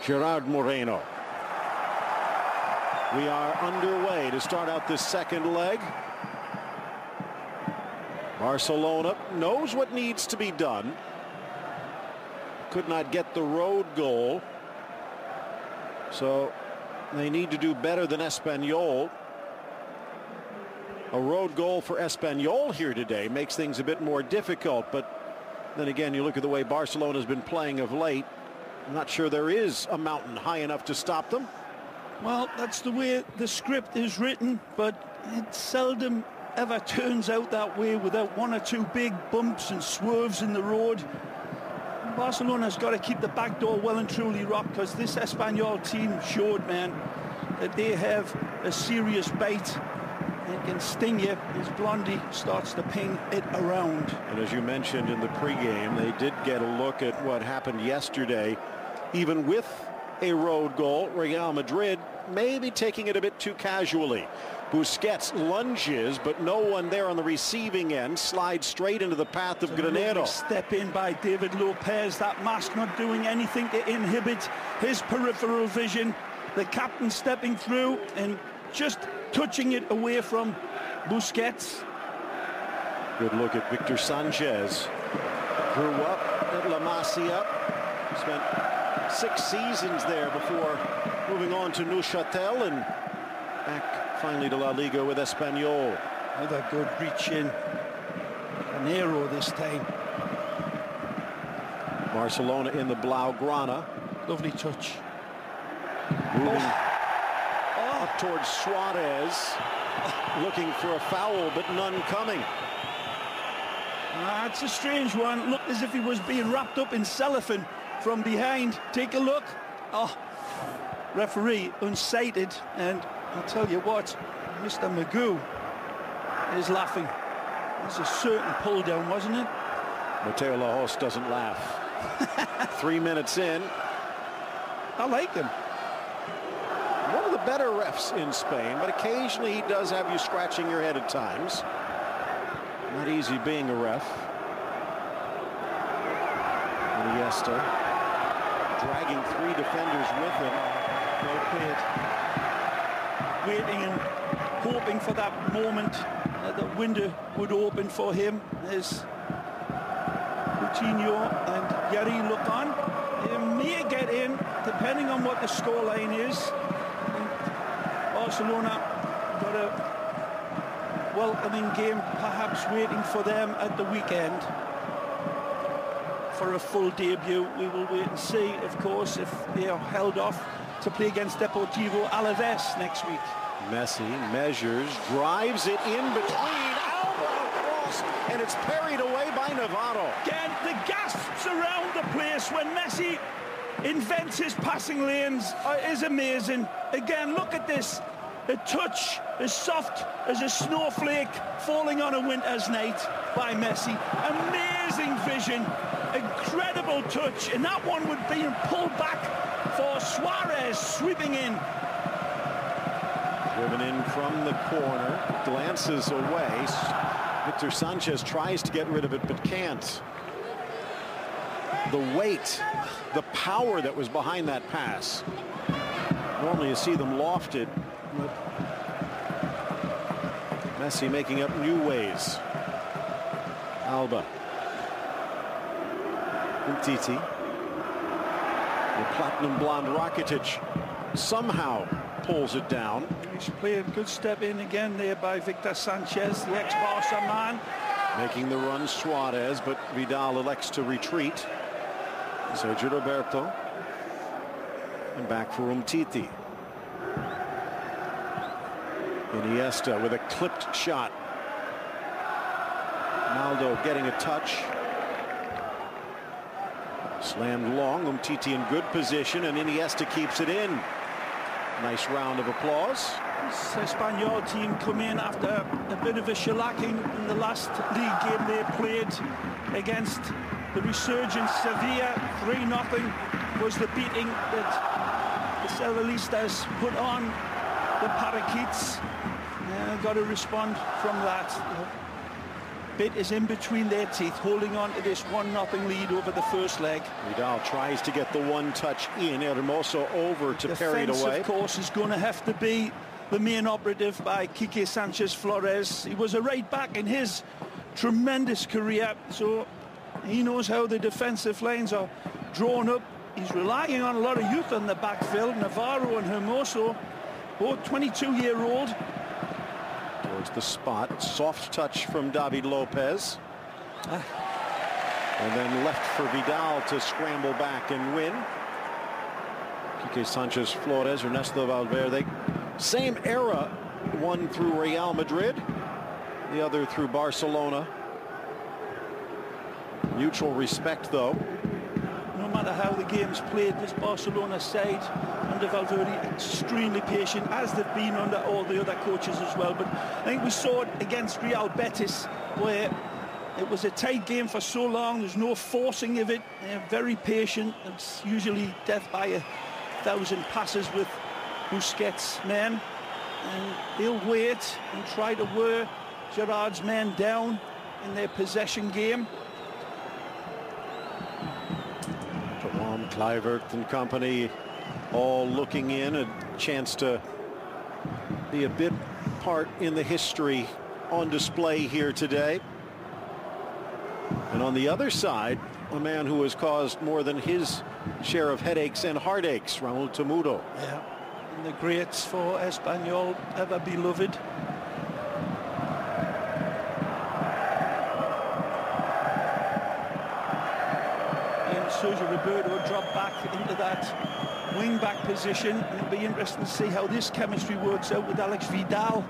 Gerard Moreno. We are underway to start out this second leg. Barcelona knows what needs to be done. Could not get the road goal. So they need to do better than Espanyol. A road goal for Espanyol here today makes things a bit more difficult. But then again, you look at the way Barcelona has been playing of late. I'm not sure there is a mountain high enough to stop them. Well, that's the way the script is written, but it seldom ever turns out that way without one or two big bumps and swerves in the road. Barcelona's got to keep the back door well and truly locked, because this Espanyol team showed, man, that they have a serious bite. It can sting you as Blondie starts to ping it around. And as you mentioned in the pregame, they did get a look at what happened yesterday. Even with a road goal, Real Madrid maybe taking it a bit too casually. Busquets lunges, but no one there on the receiving end. Slides straight into the path of Granero. Step in by David Lopez. That mask not doing anything to inhibit his peripheral vision. The captain stepping through and just touching it away from Busquets. Good look at Victor Sanchez. Grew up at La Masia. Spent 6 seasons there before moving on to Neuchâtel and back finally to La Liga with Espanyol. Another good reach in. Granero this time. Barcelona in the Blaugrana. Lovely touch. Moving up towards Suarez. Looking for a foul, but none coming. It's a strange one. Looked as if he was being wrapped up in cellophane from behind. Take a look. Referee unsighted, and I'll tell you what, Mr. Magoo is laughing. It was a certain pull down, wasn't it? Mateo Lajos doesn't laugh. 3 minutes in. I like him. One of the better refs in Spain, but occasionally he does have you scratching your head at times. Not easy being a ref. Iniesta dragging 3 defenders with him. Well played. Waiting and hoping for that moment that the window would open for him as Coutinho and Yari look on. They may get in, depending on what the scoreline is. Barcelona got a welcoming game, perhaps waiting for them at the weekend. For a full debut, we will wait and see, of course, if they are held off to play against Deportivo Alaves next week. Messi measures, drives it in between, Alba across, and it's parried away by Navarro. Again, the gasps around the place when Messi invents his passing lanes is amazing. Again, look at this. A touch as soft as a snowflake falling on a winter's night by Messi. Amazing vision, incredible touch, and that one would be pulled back for Suarez sweeping in. Driven in from the corner, glances away. Victor Sanchez tries to get rid of it, but can't. The weight, the power that was behind that pass. Normally you see them lofted. Messi making up new ways. Alba. Umtiti. The platinum blonde Rakitic somehow pulls it down. He's played a good step in again there by Victor Sanchez, the ex-Barca man. Making the run Suarez, but Vidal elects to retreat. Sergio Roberto. And back for Umtiti. Iniesta with a clipped shot. Ronaldo getting a touch. Slammed long. Umtiti in good position, and Iniesta keeps it in. Nice round of applause. This Espanyol team come in after a bit of a shellacking in the last league game they played against the resurgent Sevilla. 3-0 was the beating that the Celalistas put on the Parakeets. Got to respond from that. bit is in between their teeth, holding on to this 1-0 lead over the first leg. Vidal tries to get the one touch in. Hermoso over to parry it away. Of course, is going to have to be the main operative by Quique Sanchez Flores. He was a right back in his tremendous career, so he knows how the defensive lines are drawn up. He's relying on a lot of youth on the backfield. Navarro and Hermoso, both 22-year-old. Towards the spot. Soft touch from David Lopez. And then left for Vidal to scramble back and win. Quique Sanchez Flores, Ernesto Valverde. Same era. One through Real Madrid. The other through Barcelona. Mutual respect, though. No matter how the game's played, this Barcelona side under Valverde extremely patient, as they've been under all the other coaches as well. But I think we saw it against Real Betis, where it was a tight game for so long. There's no forcing of it. They're very patient. It's usually death by 1,000 passes with Busquets' men, and they'll wait and try to wear Gerard's men down in their possession game. Kluivert and company all looking in, a chance to be a bit part in the history on display here today. And on the other side, a man who has caused more than his share of headaches and heartaches, Raúl Temudo. Yeah, and the greats for Espanyol, ever beloved. Sergio Roberto dropped back into that wing-back position. It'll be interesting to see how this chemistry works out with Alex Vidal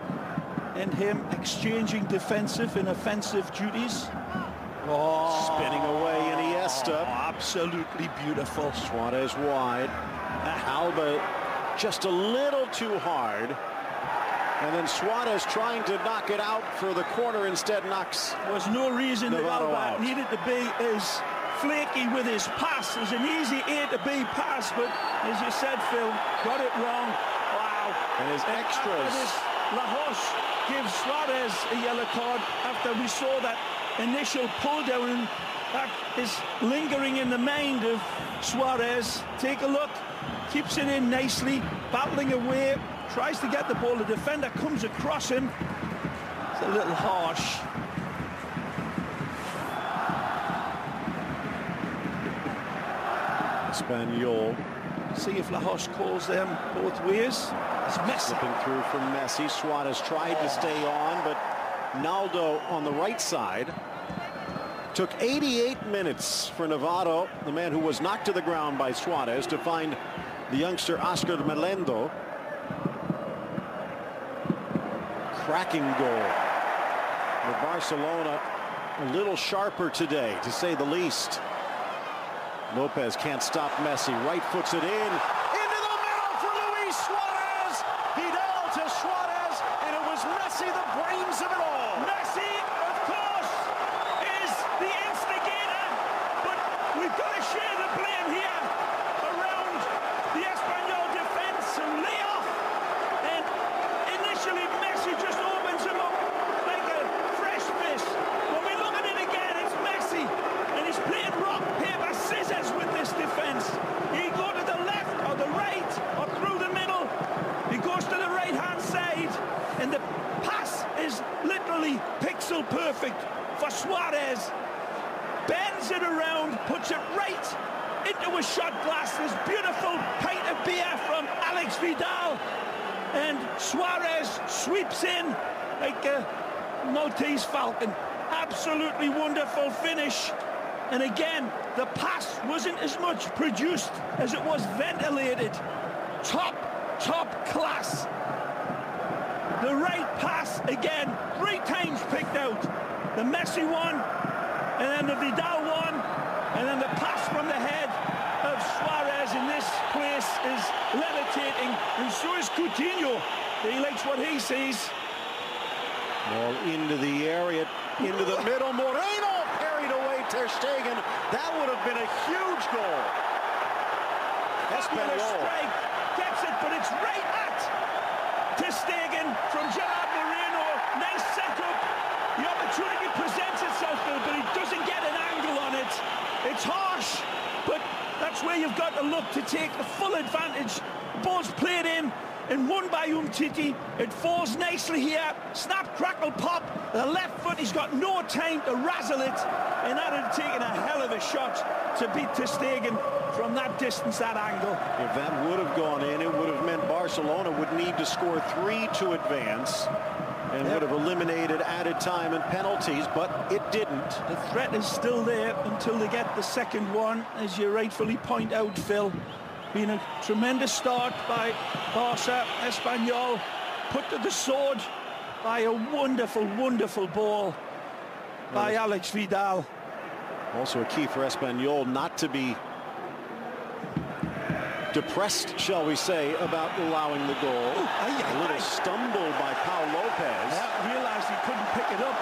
and him exchanging defensive and offensive duties. Spinning away Iniesta. Absolutely beautiful. Suarez wide. Alba just a little too hard. And then Suarez trying to knock it out for the corner, instead knocks. There was no reason that Navarro Alba out. needed to be as flaky with his pass. It's an easy A to B pass, but as you said, Phil, got it wrong. Wow. And his extras. Lajos gives Suarez a yellow card after we saw that initial pull down, and that is lingering in the mind of Suarez. Take a look. Keeps it in nicely, battling away, tries to get the ball. The defender comes across him. It's a little harsh. Espanyol. See if Lajos calls them both ways. It's Messi. Slipping through from Messi. Suarez tried to stay on, but Naldo on the right side. Took 88 minutes for Navarro, the man who was knocked to the ground by Suarez, to find the youngster Oscar Melendo. Cracking goal. For Barcelona, a little sharper today, to say the least. Lopez can't stop Messi. Right foots it in. Into the middle for Luis Suarez. Vidal to Suarez. And it was Messi, the brains of it all. Messi, of course, is the instigator. But we've got to share the blame here around the Espanyol defense and layoff. And initially, Messi just opens him up like a fresh fish. When we look at it again, it's Messi. And he's playing rock, paper, scissors with this defense. He go to the left or the right or through the middle. He goes to the right-hand side, and the pass is literally pixel perfect for Suarez. Bends it around, puts it right into a shot glass. This beautiful pint of beer from Alex Vidal, and Suarez sweeps in like a Maltese Falcon. Absolutely wonderful finish. And again, the pass wasn't as much produced as it was ventilated. Top class. The right pass, again, 3 times picked out. The Messi one, and then the Vidal one, and then the pass from the head of Suarez in this place is levitating. And so is Coutinho. He likes what he sees. Ball into the area, into the middle. Moreno parried away Ter Stegen. That would have been a huge goal. Espanyol strike, gets it, but it's right at Ter Stegen from Gerard Moreno. Nice setup. The opportunity presents itself, Bill, but he doesn't get an angle on it. It's harsh, but that's where you've got to look to take the full advantage. The ball's played in and won by Umtiti. It falls nicely here. Snap, crackle, pop. The left foot, he's got no time to razzle it. And that had taken a hell of a shot to beat ter Stegen from that distance, that angle. If that would have gone in, it would have meant Barcelona would need to score 3 to advance and would have eliminated added time and penalties, but it didn't. The threat is still there until they get the second one, as you rightfully point out, Phil. Been a tremendous start by Barca. Espanyol put to the sword by a wonderful, wonderful ball by Alex Vidal. Also a key for Espanyol not to be depressed, shall we say, about allowing the goal. A little stumble by Pau Lopez. Yeah, realized he couldn't pick it up.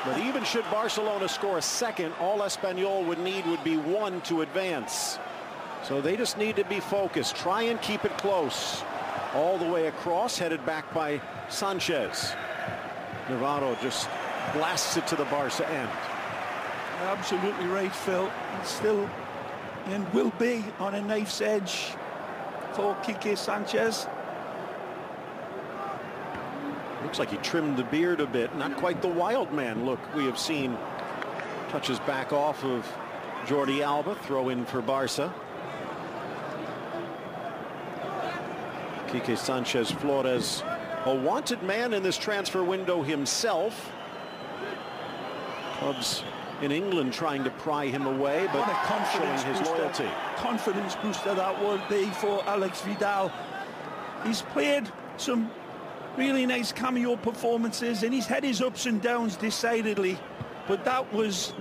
But even should Barcelona score a second, all Espanyol would need would be 1 to advance. So they just need to be focused, try and keep it close. All the way across, headed back by Sanchez. Navarro just blasts it to the Barca end. Absolutely right, Phil. It's still and will be on a knife's edge for Quique Sanchez. Looks like he trimmed the beard a bit. Not quite the wild man look we have seen. Touches back off of Jordi Alba. Throw in for Barca. Quique Sanchez Flores, a wanted man in this transfer window himself. Clubs in England trying to pry him away, but showing his loyalty. Confidence booster that would be for Alex Vidal. He's played some really nice cameo performances and he's had his ups and downs decidedly, but that was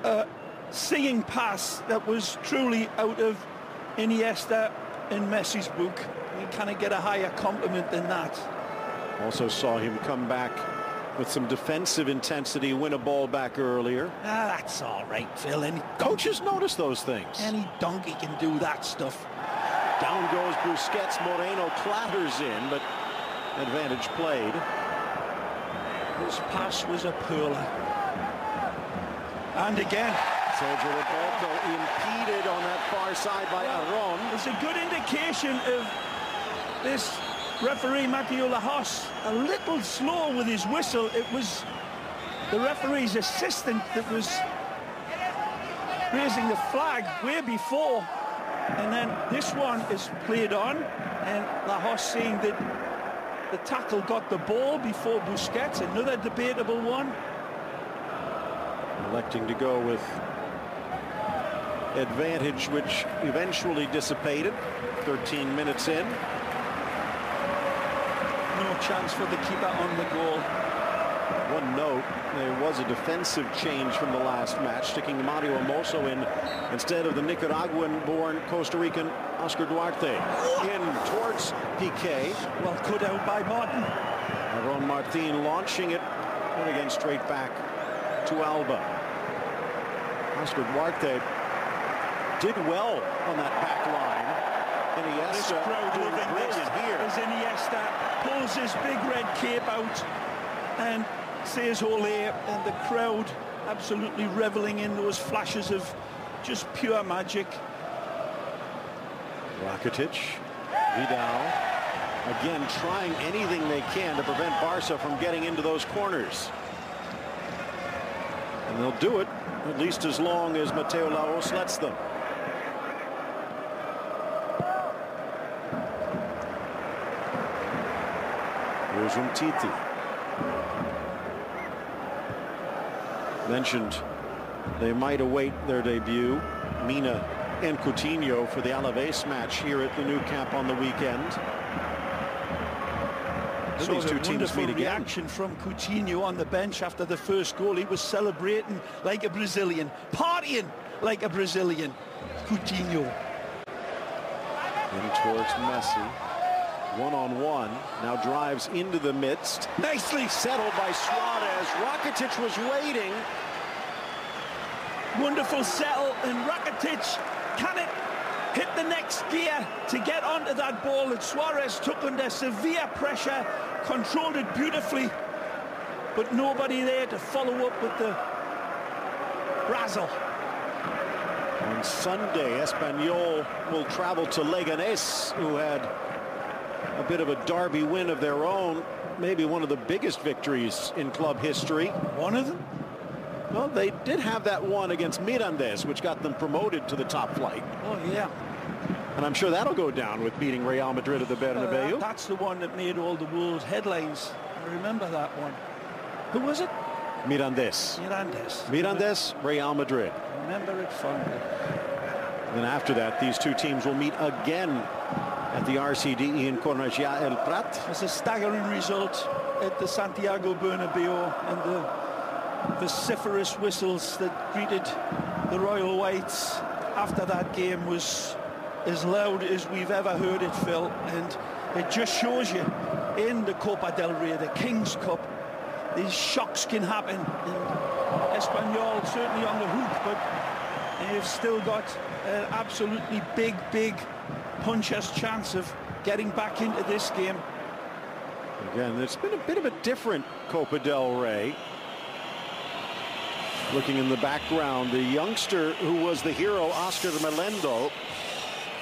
a singing pass that was truly out of Iniesta and Messi's book. You can't get a higher compliment than that. Also saw him come back with some defensive intensity, win a ball back earlier. That's all right, Phil. Coaches notice those things. Any donkey can do that stuff. Down goes Busquets. Moreno clatters in, but advantage played. This pass was a pearler. And again, Sergio Roberto impeded on that far side by Aron. It's a good indication of this referee, Mateo Lajos, a little slow with his whistle. It was the referee's assistant that was raising the flag way before. And then this one is played on, and Lajos saying that the tackle got the ball before Busquets. Another debatable one. Electing to go with advantage, which eventually dissipated 13 minutes in. No chance for the keeper on the goal. One note, there was a defensive change from the last match, sticking Mario Hermoso in instead of the Nicaraguan-born Costa Rican Oscar Duarte. In towards Piqué. Well cut out by Martin. Aaron Martin launching it, and again straight back to Alba. Oscar Duarte did well on that back line. Iniesta doing brilliant here. As Iniesta pulls his big red cape out and says ole, and the crowd absolutely reveling in those flashes of just pure magic. Rakitic, Vidal, again trying anything they can to prevent Barca from getting into those corners. And they'll do it, at least as long as Mateo Laos lets them. Here's Umtiti. Mentioned they might await their debut, Mina and Coutinho, for the Alaves match here at the Nou Camp on the weekend. So these two teams meet again. Reaction from Coutinho on the bench after the first goal. He was celebrating like a Brazilian, partying like a Brazilian. Coutinho. In towards Messi. One-on-one. Now drives into the midst. Nicely settled by Suarez. Rakitic was waiting. Wonderful settle, and Rakitic, can it hit the next gear to get onto that ball that Suarez took under severe pressure, controlled it beautifully, but nobody there to follow up with the razzle. On Sunday, Espanyol will travel to Leganés, who had a bit of a derby win of their own, maybe one of the biggest victories in club history. One of them? Well, they did have that one against Mirandes, which got them promoted to the top flight. Oh, yeah. And I'm sure that'll go down with beating Real Madrid at the Bernabeu. That's the one that made all the world headlines. I remember that one. Who was it? Mirandes. Mirandes, Real Madrid. Remember it fondly. Then after that, these two teams will meet again at the RCDE in Cornellà El Prat. It's a staggering result at the Santiago Bernabeu, and the vociferous whistles that greeted the Royal Whites after that game was as loud as we've ever heard it, Phil. And it just shows you, in the Copa del Rey, the King's Cup, these shocks can happen. And Espanyol certainly on the hook, but they've still got an absolutely big puncher's chance of getting back into this game. Again, it's been a bit of a different Copa del Rey. Looking in the background, the youngster who was the hero, Oscar Melendo.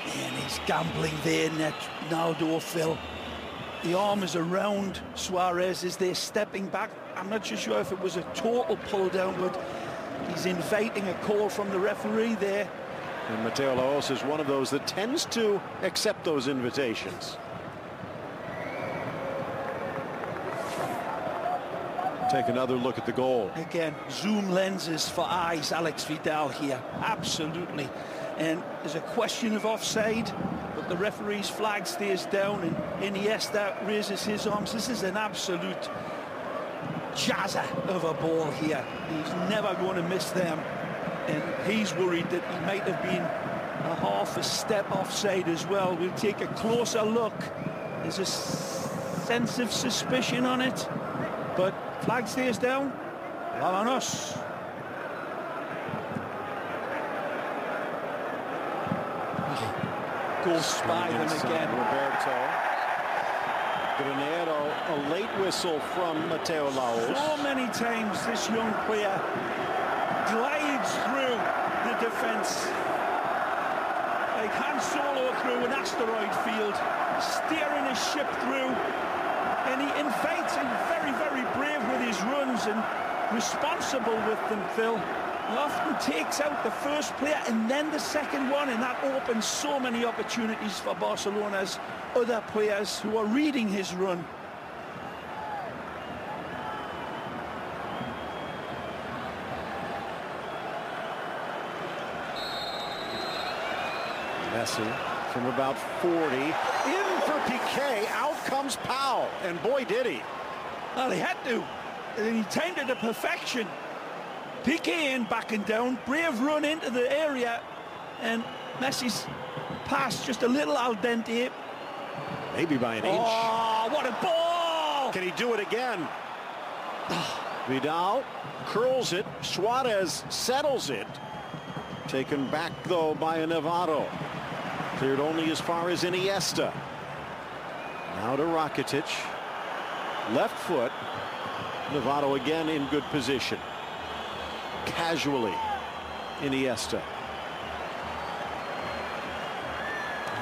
And he's gambling there, Naldo, Phil. The arm is around Suarez as they're stepping back. I'm not too sure if it was a total pull down, but he's inviting a call from the referee there. And Mateo Laos is one of those that tends to accept those invitations. Take another look at the goal. Again, zoom lenses for eyes, Alex Vidal here. Absolutely. And there's a question of offside, but the referee's flag stays down, and Iniesta raises his arms. This is an absolute jazzer of a ball here. He's never going to miss them, and he's worried that he might have been a half a step offside as well. We'll take a closer look. There's a sense of suspicion on it, but flag stays down. Vámonos. Goes by them again. Roberto. Granero, a late whistle from Mateo Laos. So many times this young player glides through the defence like Han Solo through an asteroid field, steering his ship through, and he invites and very brave with his runs and responsible with them, Phil. He often takes out the first player and then the second one, and that opens so many opportunities for Barcelona's other players who are reading his run. Messi from about 40. In for Piqué. Out comes Pau. And boy, did he. Well, he had to. And he timed it to perfection. Piqué in, backing down, brave run into the area, and Messi's pass just a little al dente. Maybe by an inch. Oh, what a ball! Can he do it again? Vidal curls it. Suarez settles it. Taken back, though, by a Navarro. Cleared only as far as Iniesta. Now to Rakitic. Left foot. Navarro again in good position. Casually, Iniesta.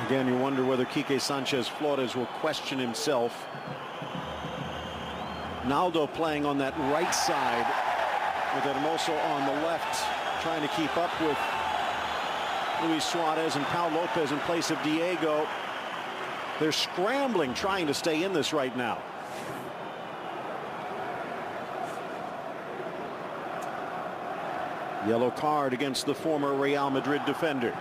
Again, you wonder whether Quique Sanchez Flores will question himself. Naldo playing on that right side with Hermoso on the left, trying to keep up with Luis Suarez, and Pau Lopez in place of Diego. They're scrambling, trying to stay in this right now. Yellow card against the former Real Madrid defender.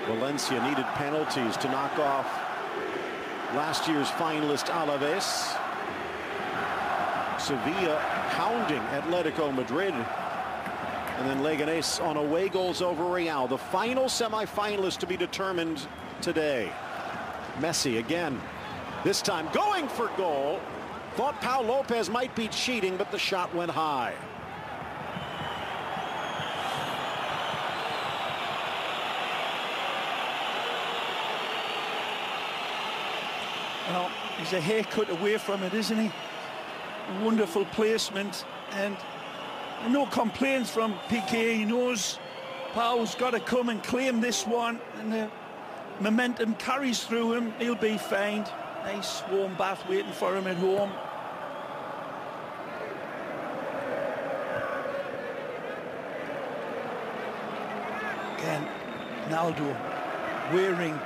Valencia needed penalties to knock off last year's finalist Alaves. Sevilla hounding Atletico Madrid. And then Leganés on away goals over Real. The final semi-finalist to be determined today. Messi again. This time going for goal. Thought Pau Lopez might be cheating, but the shot went high. Well, he's a haircut away from it, isn't he? A wonderful placement, and no complaints from Piqué. He knows Pau's got to come and claim this one, and the momentum carries through him. He'll be fine. Nice warm bath waiting for him at home. Again, Naldo wearing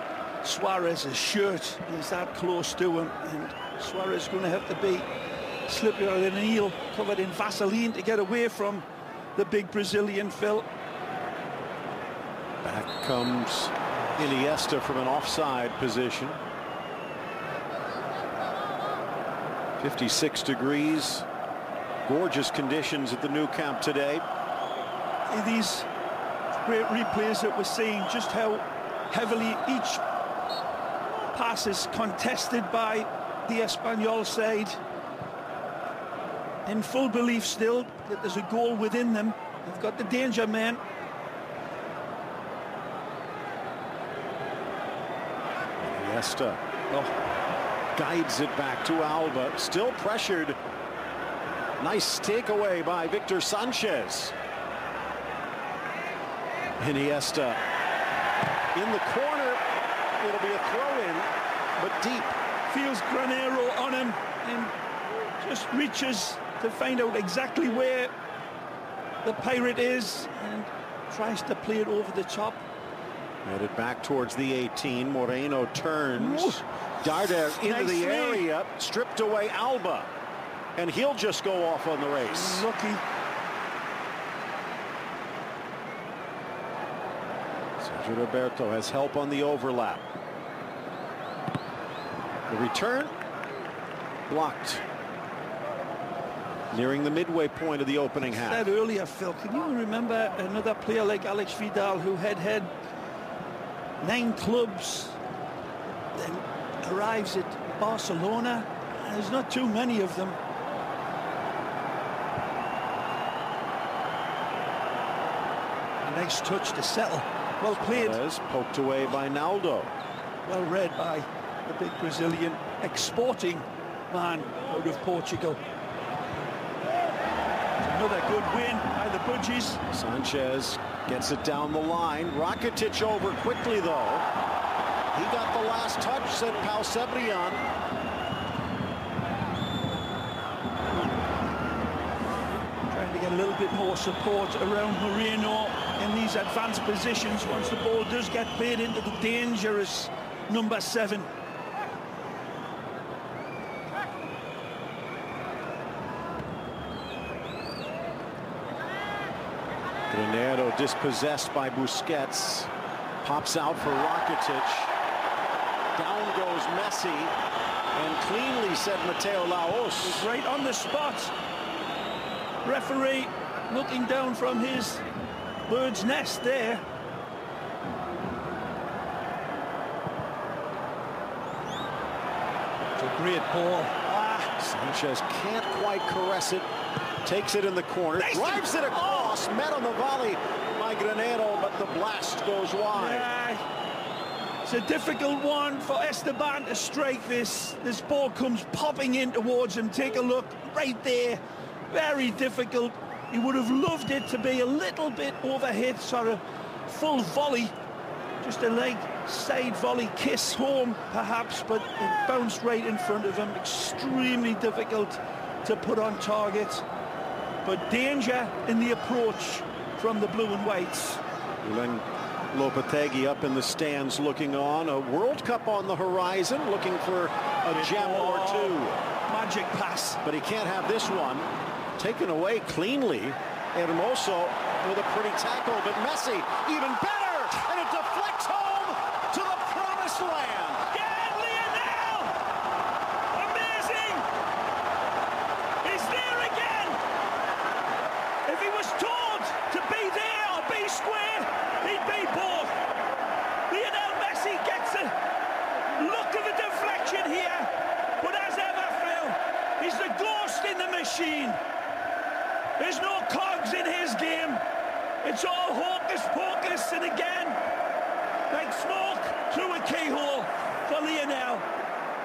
Suarez's shirt. He's that close to him, and Suarez is going to have to be slippier than an eel, covered in Vaseline, to get away from the big Brazilian, Phil. Back comes Iniesta from an offside position. 56 degrees. Gorgeous conditions at the Nou Camp today. These great replays that we're seeing, just how heavily each pass is contested by the Espanyol side. In full belief still that there's a goal within them. They've got the danger man. Iniesta guides it back to Alba. Still pressured. Nice takeaway by Victor Sanchez. Iniesta in the corner. It'll be a throw-in, but deep. Feels Granero on him and just reaches to find out exactly where the pirate is and tries to play it over the top. Headed back towards the 18. Moreno turns. Darder into the area. Stripped away Alba. And he'll just go off on the race. Lucky. Sergio Roberto has help on the overlap. The return blocked. Nearing the midway point of the opening half. I said earlier, Phil, can you remember another player like Alex Vidal who had 9 clubs, then arrives at Barcelona? There's not too many of them. A nice touch to settle. Well played. Poked away by Naldo. Well read by the big Brazilian exporting man out of Portugal. Another good win by the Budgies. Sanchez gets it down the line. Rakitic over quickly, though. He got the last touch, said Pau Cebrian. Trying to get a little bit more support around Moreno in these advanced positions once the ball does get played into the dangerous number 7. Granero dispossessed by Busquets. Pops out for Rakitic. Down goes Messi. And cleanly, said Mateo Laos. He's right on the spot. Referee looking down from his bird's nest there. It's a great ball. Sanchez can't quite caress it. Takes it in the corner. Drives it across. Met on the volley by Granero, but the blast goes wide. Yeah, it's a difficult one for Esteban to strike this. This ball comes popping in towards him. Take a look right there. Very difficult. He would have loved it to be a little bit overhit, sort of full volley. Just a leg side volley kiss home, perhaps, but it bounced right in front of him. Extremely difficult to put on target. But danger in the approach from the blue and whites. Julen Lopetegui up in the stands looking on. A World Cup on the horizon, looking for a gem or two. Magic pass. But he can't have this one. Taken away cleanly. Hermoso with a pretty tackle, but Messi even better, and it deflects home to the promised land. Again, Lionel! Amazing! He's there again! If he was told to be there or be square, he'd be both. Lionel Messi gets a look of a deflection here, but as ever, Phil, he's the ghost in the machine. There's no cogs in his game. It's all hocus pocus, and again, like smoke through a keyhole for Lionel.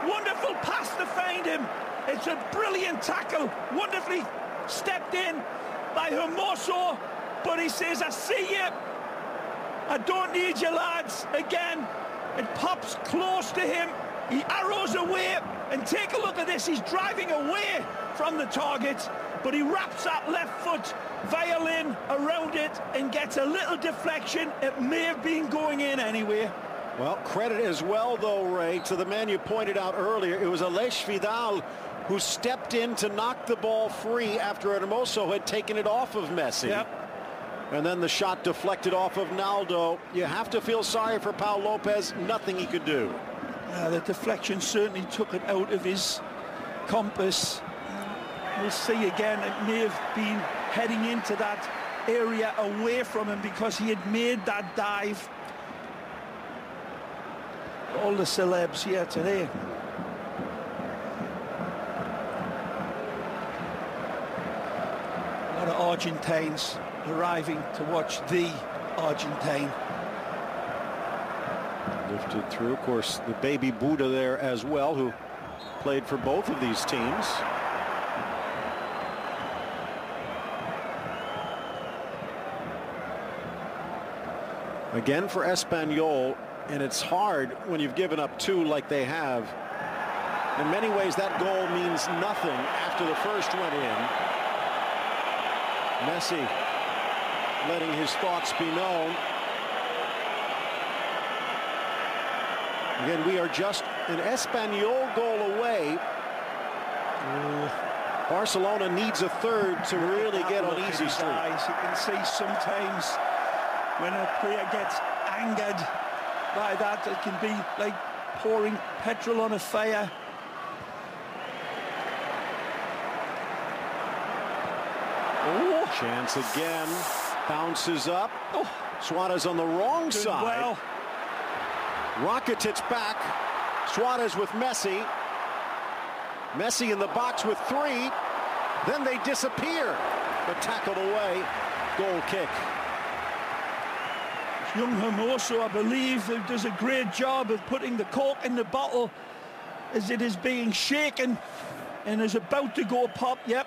Wonderful pass to find him. It's a brilliant tackle. Wonderfully stepped in by Hermoso. But he says, I see you. I don't need you, lads. Again, it pops close to him. He arrows away. And take a look at this. He's driving away from the target. But he wraps that left foot violin around it and gets a little deflection. It may have been going in anyway. Well, credit as well, though, Ray, to the man you pointed out earlier. It was Aleix Vidal who stepped in to knock the ball free after Hermoso had taken it off of Messi. Yep. And then the shot deflected off of Naldo. You have to feel sorry for Pau Lopez. Nothing he could do. The deflection certainly took it out of his compass. We'll see again, it may have been heading into that area away from him because he had made that dive. All the celebs here today. A lot of Argentines arriving to watch the Argentine. Lifted through, of course, the baby Buddha there as well, who played for both of these teams. Again for Espanyol, and it's hard when you've given up two like they have. In many ways, that goal means nothing after the first went in. Messi letting his thoughts be known. Again, we are just an Espanyol goal away. Barcelona needs a third to really get on easy street. You can see sometimes when a player gets angered by that, it can be like pouring petrol on a fire. Oh, chance again. Bounces up. Oh, Suarez on the wrong side. Well. Rakitic back. Suarez with Messi. Messi in the box with three. Then they disappear. But tackled away. Goal kick. Young Hermoso, I believe, does a great job of putting the cork in the bottle as it is being shaken and is about to go pop. Yep,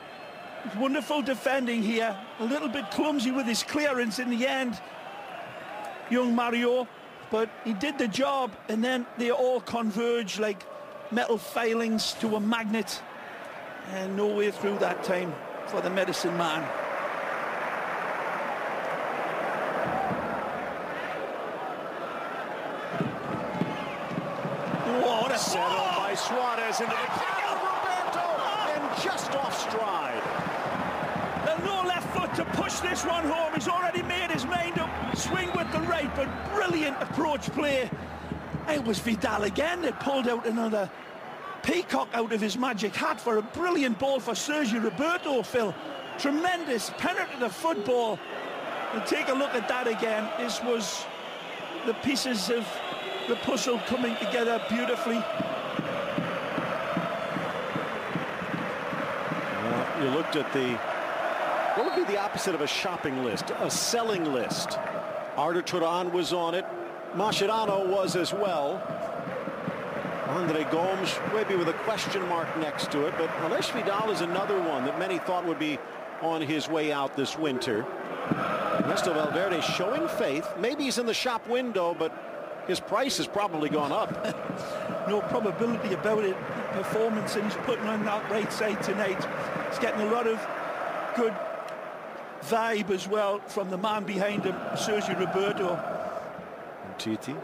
it's wonderful defending here. A little bit clumsy with his clearance in the end, young Mario, but he did the job, and then they all converge like metal filings to a magnet, and no way through that time for the medicine man. Settled by Suarez into the corner of Roberto, and just off stride. There's no left foot to push this one home. He's already made his mind up. Swing with the right, but brilliant approach play. It was Vidal again that pulled out another peacock out of his magic hat for a brilliant ball for Sergio Roberto, Phil. Tremendous penetrative football. And take a look at that again. This was the pieces of the puzzle coming together beautifully. You looked at what would be the opposite of a shopping list? A selling list. Arda Turan was on it. Mascherano was as well. Andre Gomes maybe with a question mark next to it, but Aleix Vidal is another one that many thought would be on his way out this winter. Ernesto Valverde showing faith. Maybe he's in the shop window, but his price has probably gone up. No probability about it. The performance and he's putting on that right side tonight. He's getting a lot of good vibe as well from the man behind him, Sergio Roberto. Titi.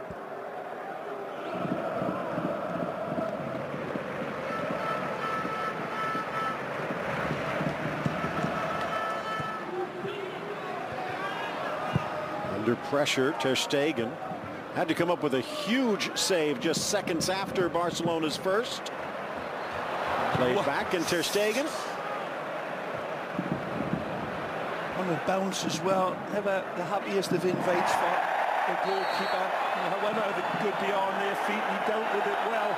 Under pressure, Ter Stegen had to come up with a huge save just seconds after Barcelona's first. Played back, and Ter Stegen. On the bounce as well. Never the happiest of invites for the goalkeeper. However good they are on their feet, he dealt with it well.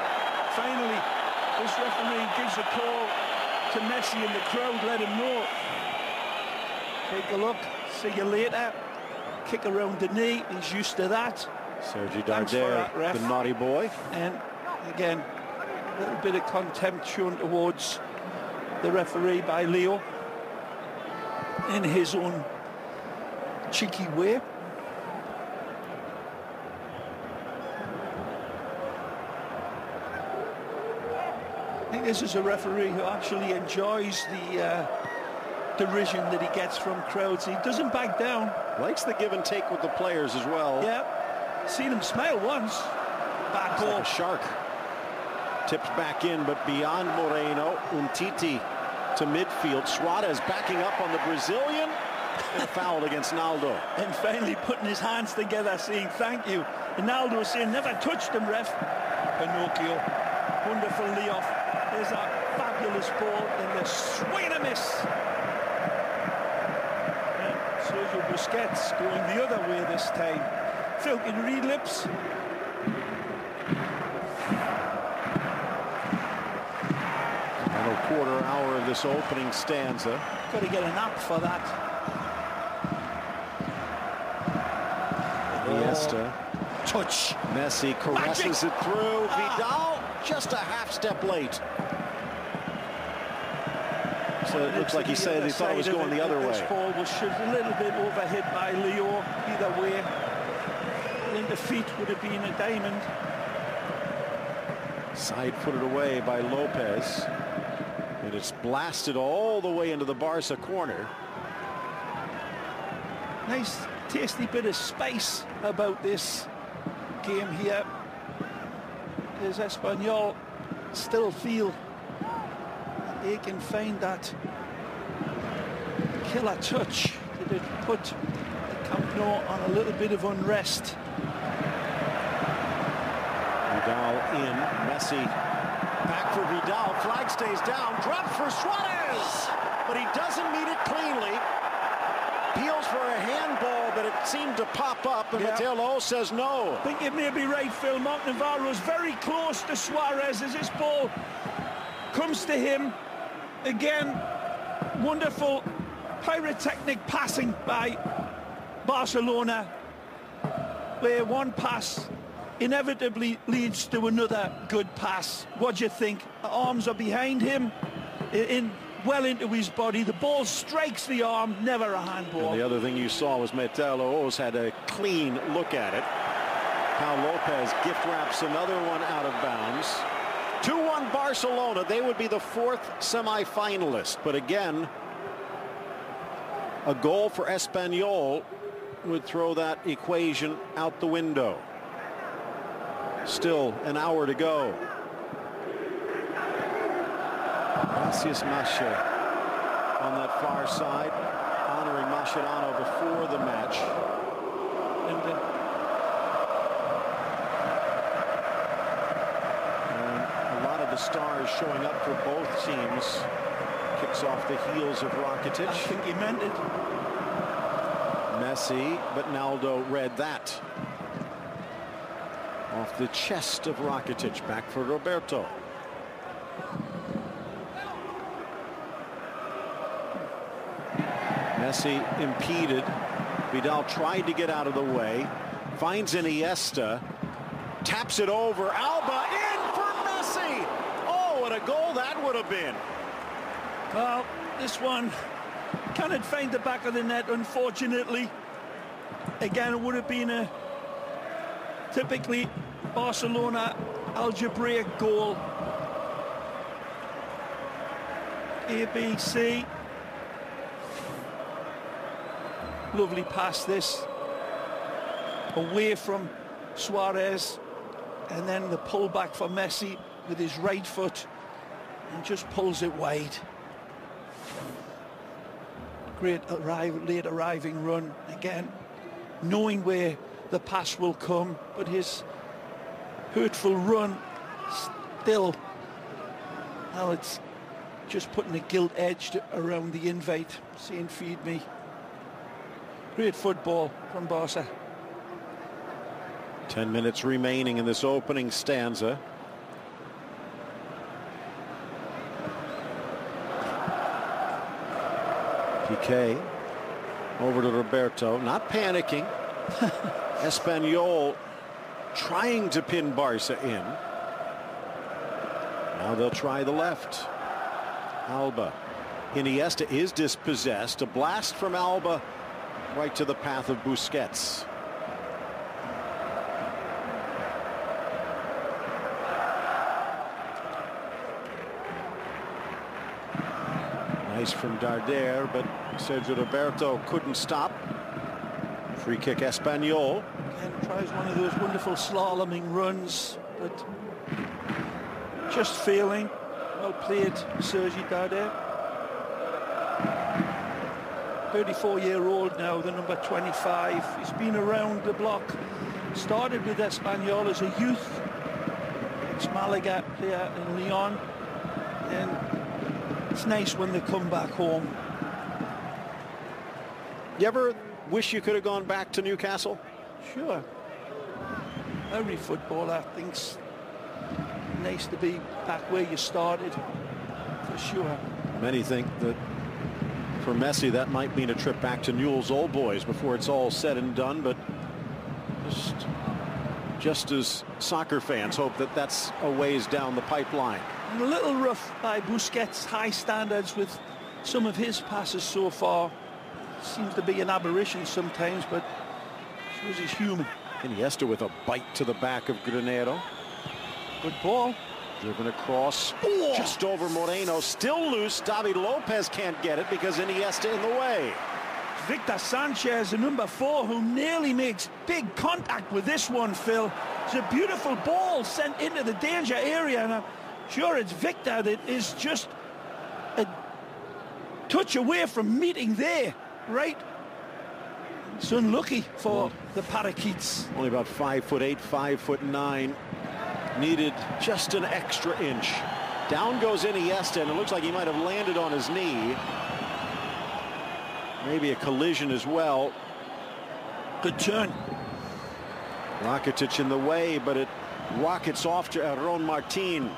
Finally, this referee gives a call to Messi and the crowd, let him know. Take a look, see you later. Kick around the knee, he's used to that. Sergi Darder, the naughty boy. And again, A little bit of contempt shown towards the referee by Leo in his own cheeky way. I think this is a referee who actually enjoys the derision that he gets from crowds. He doesn't back down. Likes the give and take with the players as well. Yeah, seen him smile once. Bad ball. Like a shark. Tipped back in, but beyond Moreno. Umtiti to midfield. Suarez backing up on the Brazilian. And fouled against Naldo. And finally putting his hands together saying thank you. And Naldo saying never touched him, ref. Pinocchio. Wonderful Leoff. There's a fabulous ball and the swing and a miss. And Sergio Busquets going the other way this time. Phil, can you read lips? Final quarter hour of this opening stanza. Got to get an app for that. Iniesta. Touch. Messi caresses it through. Vidal just a half step late. So it looks like he said he thought it was going the other way. This ball was a little bit overhit by Leo. Either way, then the feet would have been a diamond. Side footed away by Lopez. And it's blasted all the way into the Barca corner. Nice, tasty bit of space about this game here. As Espanyol still feel that they can find that killer touch that had put the Camp Nou on a little bit of unrest. Vidal in. Messi back for Vidal. Flag stays down. Drops for Suarez. But he doesn't meet it cleanly. Peels for a handball, but it seemed to pop up, and Mateo Lowe says no. I think it may be right, Phil. Mark Navarro's very close to Suarez as this ball comes to him. Again, wonderful pyrotechnic passing by Barcelona, where one pass inevitably leads to another good pass. What do you think? The arms are behind him, well into his body. The ball strikes the arm, never a handball. And the other thing you saw was Mateo Lowe had a clean look at it. Pau Lopez gift wraps another one out of bounds. 2-1 Barcelona. They would be the fourth semi-finalist. But again, a goal for Espanyol would throw that equation out the window. Still an hour to go. Gracias Masha on that far side, honoring Mascherano before the match. And a lot of the stars showing up for both teams. Kicks off the heels of Rakitic. I think he meant it. Messi, but Naldo read that. Off the chest of Rakitic, back for Roberto. Messi impeded. Vidal tried to get out of the way. Finds Iniesta. Taps it over. Alba in for Messi. Oh, what a goal that would have been. Well, this one cannot find the back of the net, unfortunately. Again, it would have been a typically Barcelona algebraic goal. A, B, C. Lovely pass this. Away from Suarez. And then the pull back for Messi with his right foot. And just pulls it wide. Great late arriving run. Again, knowing where the pass will come. But his hurtful run still. Well, it's just putting a gilt edge around the invite. Saying feed me. Great football from Barca. 10 minutes remaining in this opening stanza. Piqué over to Roberto, not panicking. Espanyol trying to pin Barca in. Now they'll try the left. Alba. Iniesta is dispossessed. A blast from Alba right to the path of Busquets. Nice from Darder, but Sergio Roberto couldn't stop. Free kick Espanyol. Again, tries one of those wonderful slaloming runs, but just failing. Well played, Sergi Darder. 34-year-old now, the number 25. He's been around the block. Started with Espanyol as a youth. Ex-Malaga player in Lyon. And it's nice when they come back home. You ever wish you could have gone back to Newcastle? Sure. Every footballer thinks nice to be back where you started, for sure. Many think that for Messi that might mean a trip back to Newell's Old Boys before it's all said and done, but just as soccer fans hope that that's a ways down the pipeline. And a little rough by Busquets' high standards with some of his passes so far. Seems to be an aberration sometimes, but shows he's human. Iniesta with a bite to the back of Granero. Good ball. Driven across, just over Moreno, still loose. David Lopez can't get it because Iniesta in the way. Victor Sanchez, the number 4, who nearly makes big contact with this one, Phil. It's a beautiful ball sent into the danger area, and I'm sure it's Victor that is just a touch away from meeting there, right? It's unlucky for the Parakeets. Only about 5'8", 5'9". Needed just an extra inch. Down goes Iniesta, and it looks like he might have landed on his knee. Maybe a collision as well. Good turn. Rakitic in the way, but it rockets off to Aaron Martin.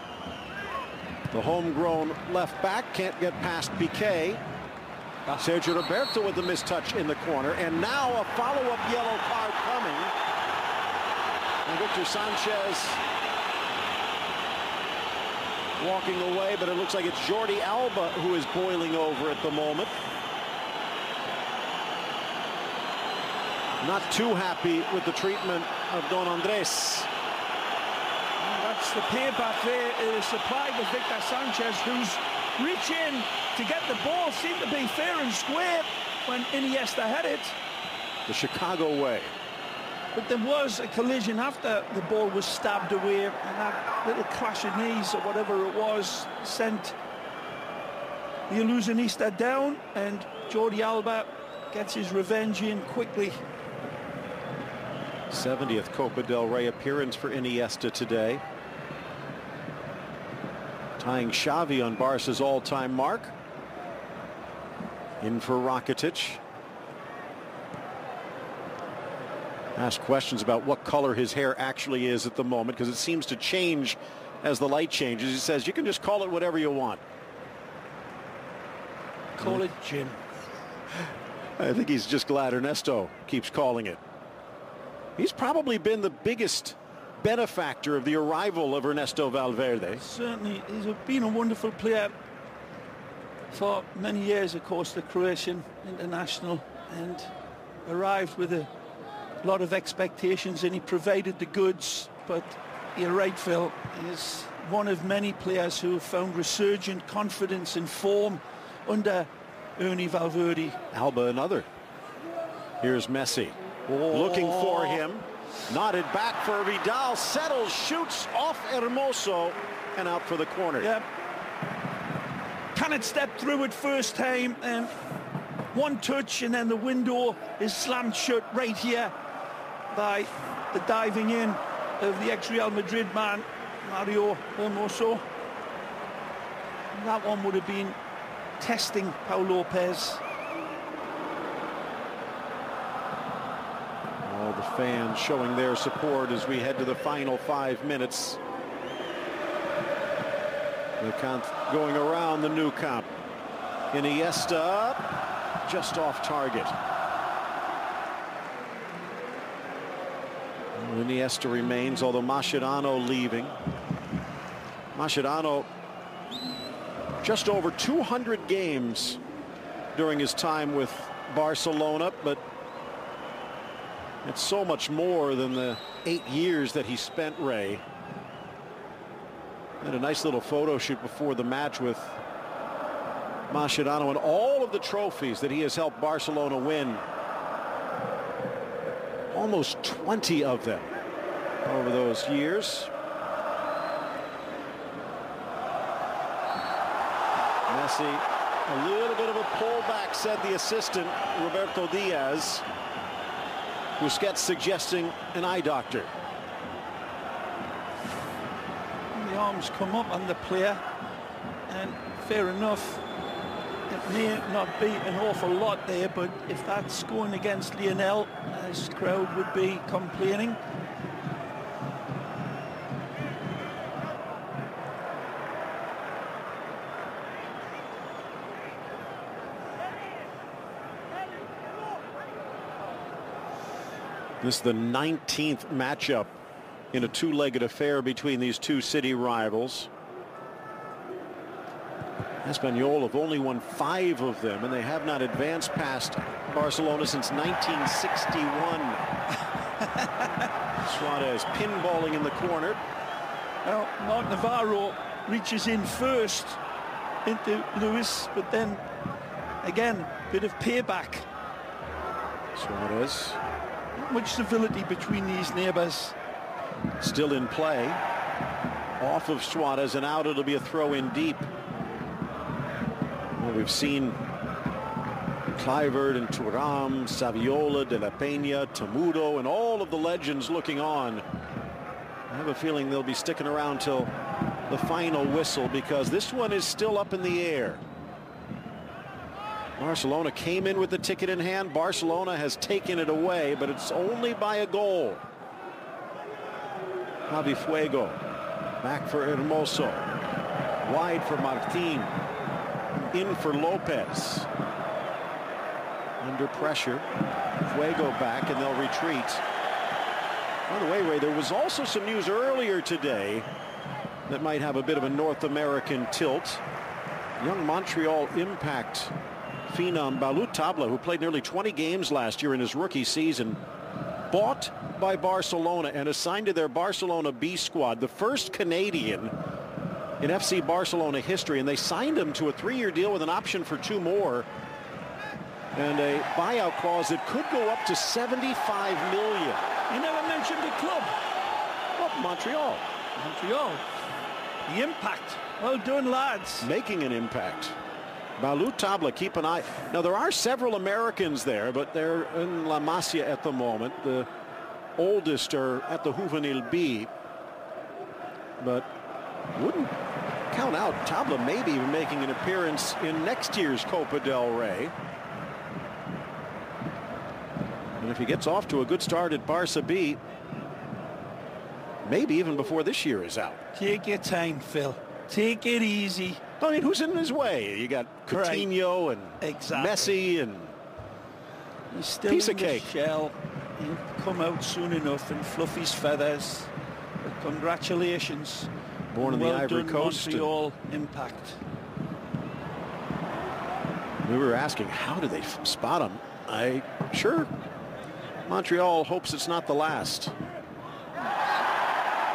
The homegrown left back can't get past Piqué. Sergio Roberto with the mistouch in the corner, and now a follow-up yellow card coming. And Victor Sanchez walking away, but it looks like it's Jordi Alba who is boiling over at the moment. Not too happy with the treatment of Don Andres. That's the payback there. It is supplied with Victor Sanchez, who's reaching to get the ball. Seemed to be fair and square when Iniesta had it. The Chicago way. But there was a collision after the ball was stabbed away, and that little clash of knees or whatever it was sent the illusionista down, and Jordi Alba gets his revenge in quickly. 70th Copa del Rey appearance for Iniesta today, tying Xavi on Barca's all-time mark. In for Rakitic. Asked questions about what color his hair actually is at the moment, because it seems to change as the light changes. He says you can just call it whatever you want. Call it Jim. I think he's just glad Ernesto keeps calling it. He's probably been the biggest benefactor of the arrival of Ernesto Valverde. Certainly, he's been a wonderful player for many years, of course, the Croatian international, and arrived with a lot of expectations, and he provided the goods. But you're right, Phil, he is one of many players who have found resurgent confidence and form under Ernie Valverde. Alba another. Here's Messi. Looking for him. Nodded back for Vidal. Settles, shoots off Hermoso, and out for the corner. Yeah. Cannot step through it first time, and one touch, and then the window is slammed shut right here by the diving in of the ex-Real Madrid man, Mario Hermoso. That one would have been testing Pau Lopez. All the fans showing their support as we head to the final 5 minutes. The count going around the new camp. Iniesta just off target. Iniesta remains, although Mascherano leaving. Mascherano, just over 200 games during his time with Barcelona, but it's so much more than the 8 years that he spent, Ray. Had a nice little photo shoot before the match with Mascherano and all of the trophies that he has helped Barcelona win. Almost 20 of them over those years. Messi, a little bit of a pullback, said the assistant, Roberto Diaz. Busquets suggesting an eye doctor. The arms come up on the player, and fair enough, it may not be an awful lot there, but if that's going against Lionel, his crowd would be complaining. This is the 19th matchup in a two-legged affair between these two city rivals. Espanyol have only won 5 of them, and they have not advanced past Barcelona since 1961. Suarez pinballing in the corner. Well, Mark Navarro reaches in first into Lewis, but then again, bit of payback. Suarez. Not much civility between these neighbours. Still in play. Off of Suarez and out. It'll be a throw in deep. Well, we've seen Kluivert and Thuram, Saviola, De La Peña, Temudo, and all of the legends looking on. I have a feeling they'll be sticking around till the final whistle, because this one is still up in the air. Barcelona came in with the ticket in hand. Barcelona has taken it away, but it's only by a goal. Javi Fuego back for Hermoso. Wide for Martin. In for Lopez. Under pressure. Fuego back, and they'll retreat. By the way, Ray, there was also some news earlier today that might have a bit of a North American tilt. Young Montreal Impact phenom Balut Tabla, who played nearly 20 games last year in his rookie season, bought by Barcelona and assigned to their Barcelona B squad, the first Canadian in FC Barcelona history, and they signed him to a 3-year deal with an option for 2 more and a buyout clause that could go up to $75 million. You never mentioned the club. Well, Montreal. Montreal. The Impact. Well done, lads. Making an impact. Balut Tabla, keep an eye. Now, there are several Americans there, but they're in La Masia at the moment. The oldest are at the Juvenil B. But wouldn't count out Tabla maybe even making an appearance in next year's Copa del Rey. And if he gets off to a good start at Barca B, maybe even before this year is out. Take your time, Phil. Take it easy. I mean, who's in his way? You got Coutinho and Messi and he's still piece in of cake. The shell. He'll come out soon enough and fluff his feathers. But congratulations. Born in the Ivory done, Coast. Montreal Impact. We were asking, how do they spot him? Sure. Montreal hopes it's not the last.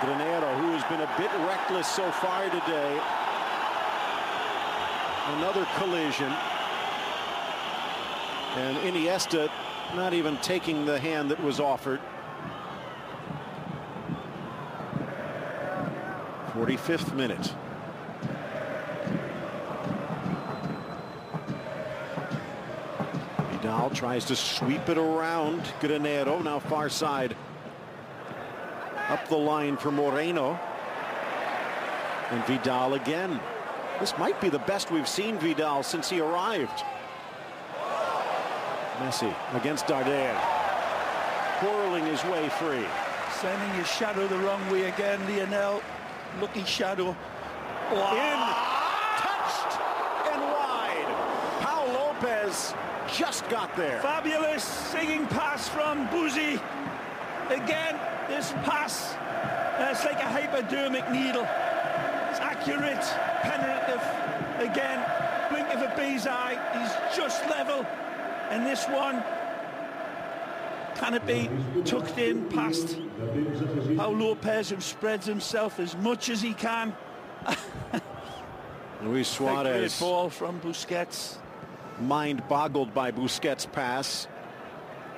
Granero, who has been a bit reckless so far today. Another collision. And Iniesta not even taking the hand that was offered. 45th minute. Vidal tries to sweep it around Granero, now far side. Up the line for Moreno. And Vidal again. This might be the best we've seen Vidal since he arrived. Messi against Dardenne. Whirling his way free. Sending his shadow the wrong way again, Lionel. Lucky shadow. Wow. In. Touched and wide. Paul Lopez just got there. Fabulous singing pass from Bouzy. Again, this pass, it's like a hypodermic needle. It's accurate penetrative again. Blink of a bee's eye. He's just level, and this one can it be tucked in past Pau Lopez, who spreads himself as much as he can. Luis Suarez. Great ball from Busquets. Mind boggled by Busquets' pass.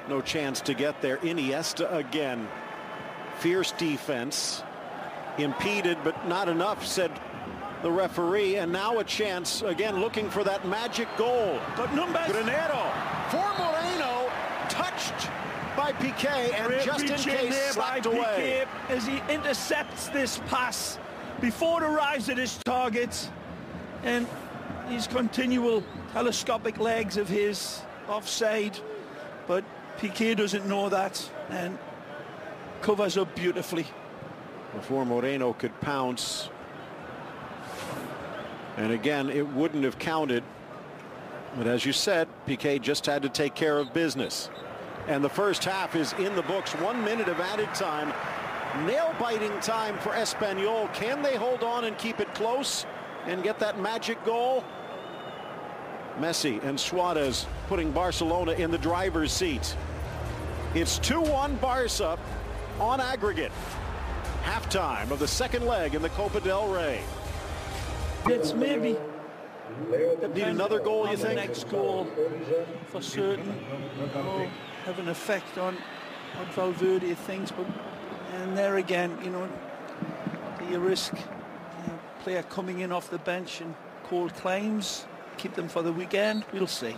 No chance to get there. Iniesta again. Fierce defense. Impeded, but not enough, said the referee. And now a chance, again, looking for that magic goal. But numbers. Granero for Moreno. Touched by Piqué, and Great just in case slapped away. Piqué as he intercepts this pass before it arrives at his target. And his continual telescopic legs of his offside. But Piqué doesn't know that and covers up beautifully. Before Moreno could pounce. And again, it wouldn't have counted. But as you said, Piqué just had to take care of business. And the first half is in the books. 1 minute of added time. Nail-biting time for Espanyol. Can they hold on and keep it close and get that magic goal? Messi and Suarez putting Barcelona in the driver's seat. It's 2-1 Barca on aggregate. Halftime of the second leg in the Copa del Rey. It's maybe need another goal, you think? The next goal for certain will have an effect on Valverde things, but and there again, you know, do you risk a player coming in off the bench and cold claims, keep them for the weekend? We'll see.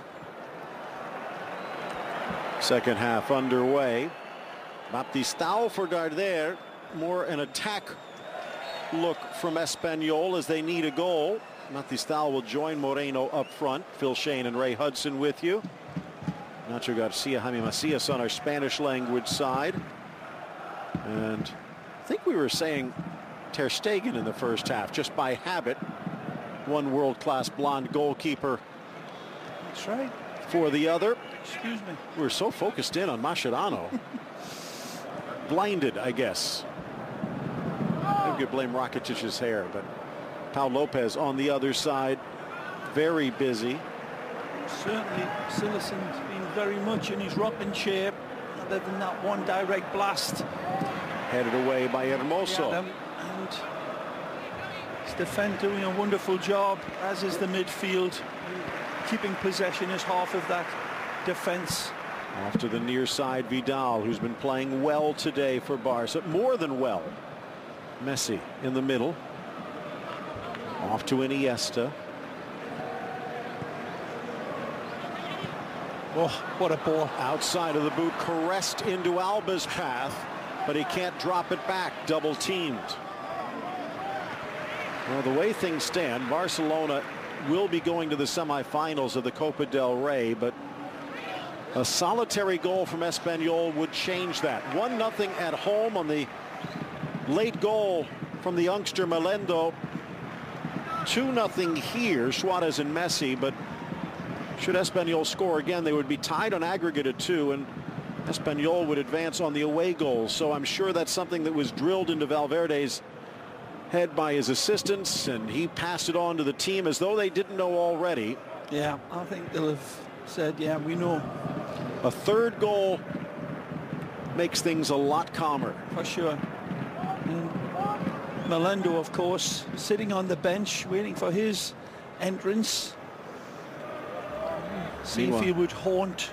Second half underway. Baptistao for Gardner. More an attack look from Espanyol as they need a goal. Baptistao will join Moreno up front. Phil Shane and Ray Hudson with you. Nacho Garcia, Jaime Macias on our Spanish language side. And I think we were saying Ter Stegen in the first half, just by habit. One world-class blonde goalkeeper. That's right. For the other. Excuse me. We're so focused in on Mascherano. Blinded, I guess. I could blame Rakitic's hair, but Pau Lopez on the other side, very busy. Certainly, Silason's been very much in his rocking chair, other than that one direct blast. Headed away by Hermoso. And his defence doing a wonderful job, as is the midfield. Keeping possession is half of that defence. Off to the near side, Vidal, who's been playing well today for Barca, more than well. Messi in the middle. Off to Iniesta. Oh, what a ball. Outside of the boot, caressed into Alba's path, but he can't drop it back, double teamed. Well, the way things stand, Barcelona will be going to the semifinals of the Copa del Rey, but a solitary goal from Espanyol would change that. 1-0 at home on the late goal from the youngster Melendo. 2-0 here, Suarez and Messi, but should Espanyol score again, they would be tied on aggregate at 2, and Espanyol would advance on the away goals. So I'm sure that's something that was drilled into Valverde's head by his assistants, and he passed it on to the team as though they didn't know already. Yeah, I think they'll have said, yeah, we know. A third goal makes things a lot calmer. For sure. And Melendo, of course, sitting on the bench waiting for his entrance. See if he would haunt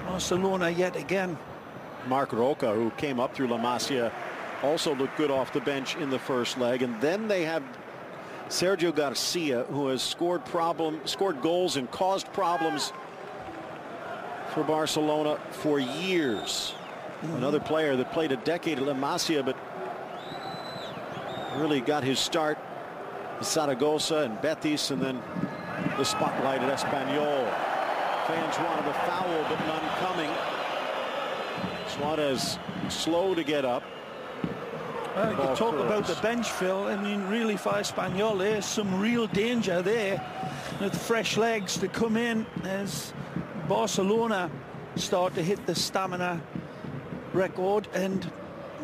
Barcelona yet again. Marc Roca, who came up through La Masia, also looked good off the bench in the first leg. And then they have Sergio Garcia, who has scored goals and caused problems for Barcelona for years. Another player that played a decade at La Masia, but really got his start at Zaragoza and Betis, and then the spotlight at Espanyol. Fans wanted a foul, but none coming. Suarez slow to get up. Well, you talk about the bench, Phil. I mean, really, for Espanyol, there's some real danger there with fresh legs to come in as Barcelona start to hit the stamina record, and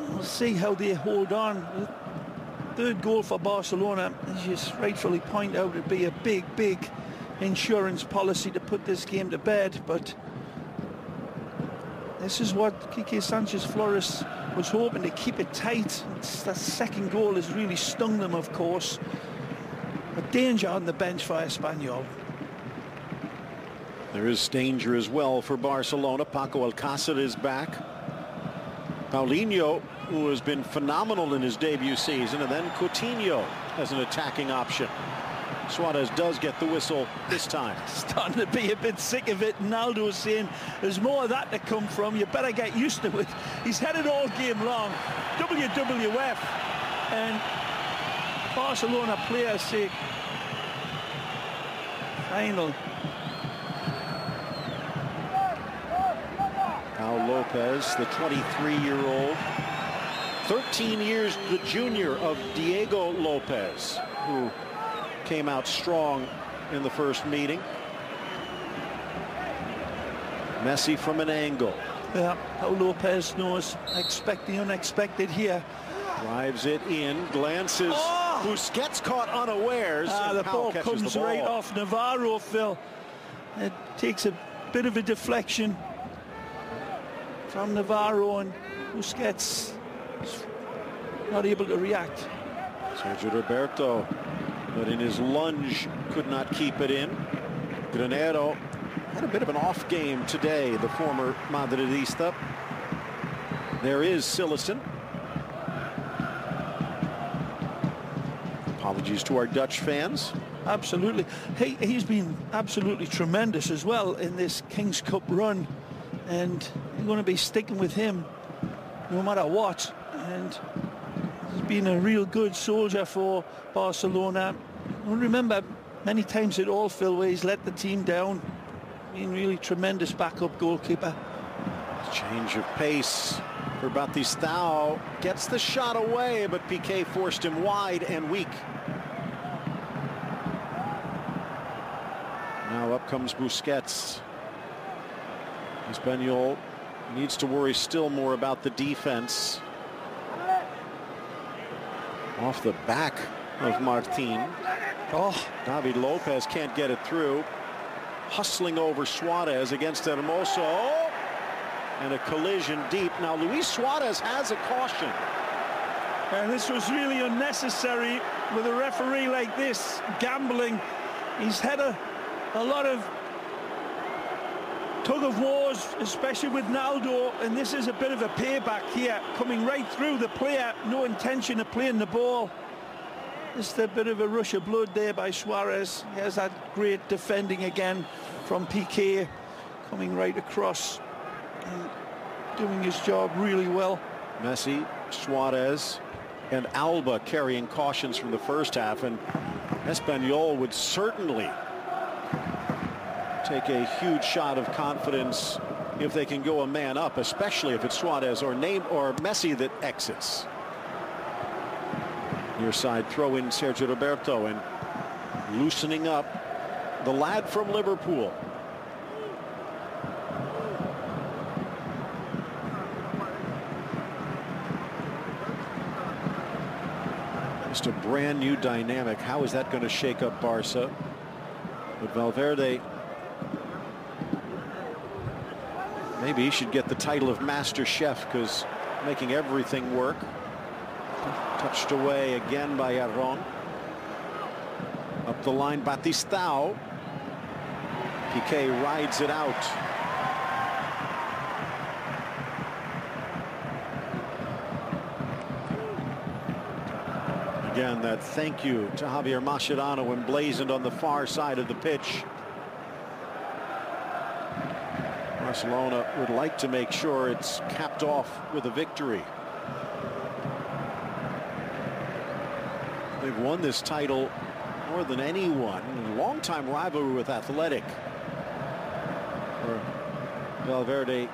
we'll see how they hold on with third goal for Barcelona, as you rightfully point out, it'd be a big insurance policy to put this game to bed, but this is what Quique Sanchez Flores was hoping, to keep it tight. That second goal has really stung them, of course. But danger on the bench for Espanyol. There is danger as well for Barcelona. Paco Alcácer is back. Paulinho, who has been phenomenal in his debut season, and then Coutinho as an attacking option. Suarez does get the whistle this time. Starting to be a bit sick of it. Naldo's saying there's more of that to come from. You better get used to it. He's had it all game long. WWF. And Barcelona players say final. Now Lopez, the 23-year-old, 13 years the junior of Diego Lopez, who came out strong in the first meeting. Messi from an angle. Yeah, Paul Lopez knows expect the unexpected here. Drives it in, glances. Oh! Busquets caught unawares. The ball comes right off Navarro, Phil. It takes a bit of a deflection from Navarro, and Busquets not able to react. Sergio Roberto, but in his lunge could not keep it in. Granero had a bit of an off game today, the former Madridista. There is Sillissen. Apologies to our Dutch fans. Absolutely. He's been absolutely tremendous as well in this King's Cup run, and you're going to be sticking with him no matter what. And he's been a real good soldier for Barcelona. I remember many times at all, Phil, where he's let the team down. Being really tremendous backup goalkeeper. Change of pace for Batistao. Gets the shot away, but Piqué forced him wide and weak. Now up comes Busquets. Espanyol needs to worry still more about the defense. Off the back of Martin. Oh, David Lopez can't get it through. Hustling over Suarez against Hermoso. And a collision deep. Now Luis Suarez has a caution. And this was really unnecessary with a referee like this gambling. He's had a lot of tug of wars, especially with Naldo, and this is a bit of a payback here, coming right through the player, no intention of playing the ball. Just a bit of a rush of blood there by Suarez. He has that great defending again from Piqué, coming right across and doing his job really well. Messi, Suarez, and Alba carrying cautions from the first half, and Espanyol would certainly take a huge shot of confidence if they can go a man up, especially if it's Suarez or Messi that exits. Near side throw in Sergio Roberto, and loosening up the lad from Liverpool. Just a brand new dynamic. How is that going to shake up Barca? But Valverde, maybe he should get the title of master chef, because making everything work. Touched away again by Arron. Up the line, Batistao. Piqué rides it out. Again, that thank you to Javier Mascherano emblazoned on the far side of the pitch. Barcelona would like to make sure it's capped off with a victory. They've won this title more than anyone. A long-time rivalry with Athletic. Valverde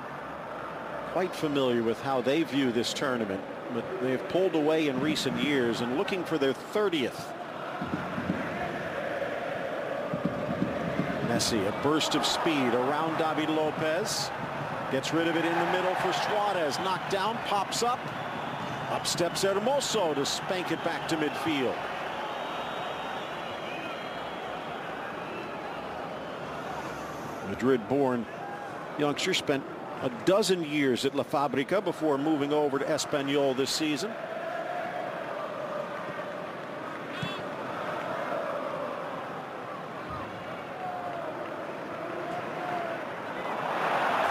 quite familiar with how they view this tournament, but they've pulled away in recent years and looking for their 30th. Messi, a burst of speed around David Lopez. Gets rid of it in the middle for Suarez. Knocked down, pops up. Up steps Hermoso to spank it back to midfield. Madrid-born youngster spent a dozen years at La Fábrica before moving over to Espanyol this season.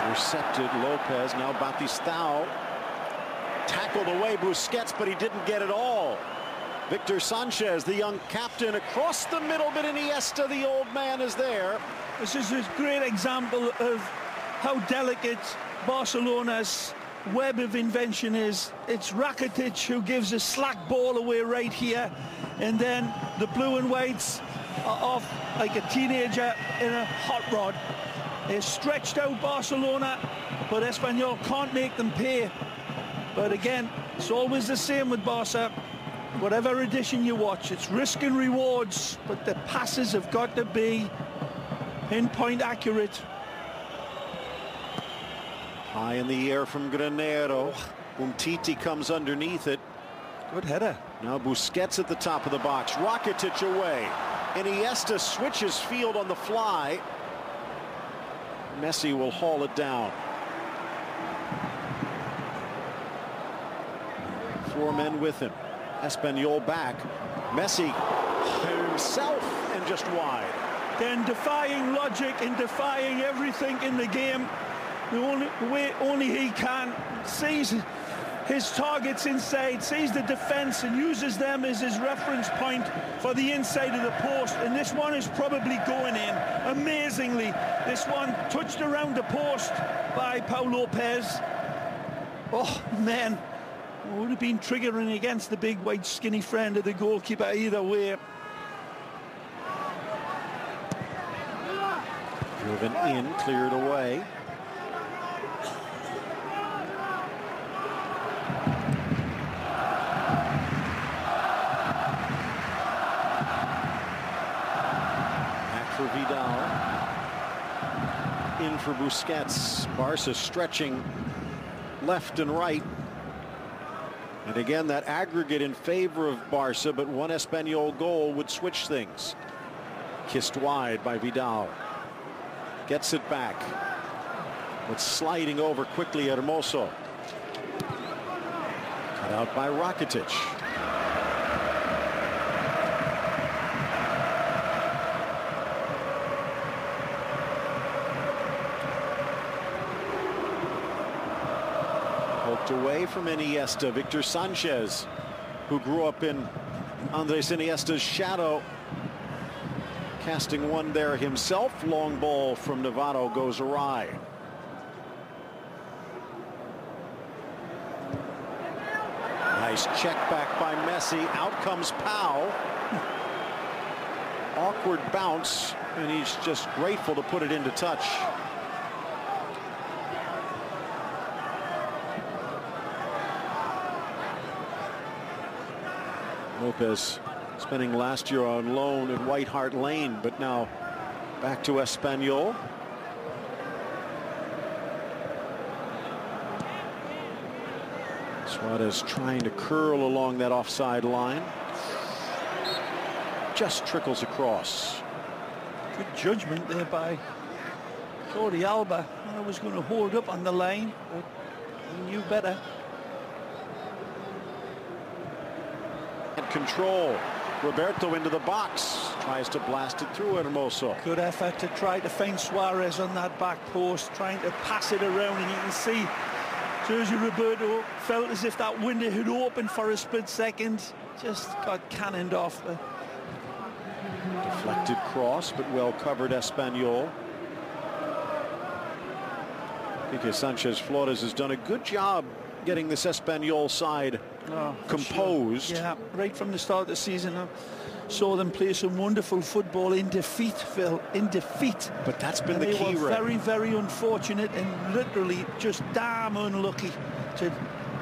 Intercepted Lopez, now Batistao. Tackled away Busquets, but he didn't get it all. Victor Sanchez, the young captain, across the middle, but Iniesta, the old man, is there. This is a great example of how delicate Barcelona's web of invention is. It's Rakitic who gives a slack ball away right here, and then the blue and whites are off like a teenager in a hot rod. They're stretched out Barcelona, but Espanyol can't make them pay. But again, it's always the same with Barca. Whatever edition you watch, it's risk and rewards, but the passes have got to be pinpoint accurate. High in the air from Granero. Umtiti comes underneath it. Good header. Now Busquets at the top of the box. Rakitic away. Iniesta switches field on the fly. Messi will haul it down. Four men with him. Espanyol back. Messi himself and just wide. Then defying logic and defying everything in the game. The way only he can. Sees his targets inside, sees the defense and uses them as his reference point for the inside of the post. And this one is probably going in. Amazingly, this one touched around the post by Pau Lopez. Oh, man. It would have been triggering against the big, white, skinny friend of the goalkeeper either way. Driven in, cleared away. Back for Vidal. In for Busquets. Barca stretching left and right. And again, that aggregate in favor of Barca, but one Espanyol goal would switch things. Kissed wide by Vidal. Gets it back. But sliding over quickly Hermoso. Cut out by Rakitic. Poked away from Iniesta. Victor Sanchez, who grew up in Andres Iniesta's shadow, casting one there himself. Long ball from Navarro goes awry. Nice check back by Messi. Out comes Pau. Awkward bounce, and he's just grateful to put it into touch. Lopez spending last year on loan at White Hart Lane, but now back to Espanyol. Suarez trying to curl along that offside line. Just trickles across. Good judgment there by Jordi Alba. I was going to hold up on the line, but he knew better. And control. Roberto into the box. Tries to blast it through Hermoso. Good effort to try to find Suarez on that back post, trying to pass it around, and you can see Sergio Roberto felt as if that window had opened for a split second. Just got cannoned off. Deflected cross, but well covered Espanyol. Quique Sanchez Flores has done a good job getting this Espanyol side composed. Sure. Yeah, right from the start of the season. I saw them play some wonderful football in defeat, Phil, in defeat. But that's been the key, right? They were very, very unfortunate and literally just damn unlucky to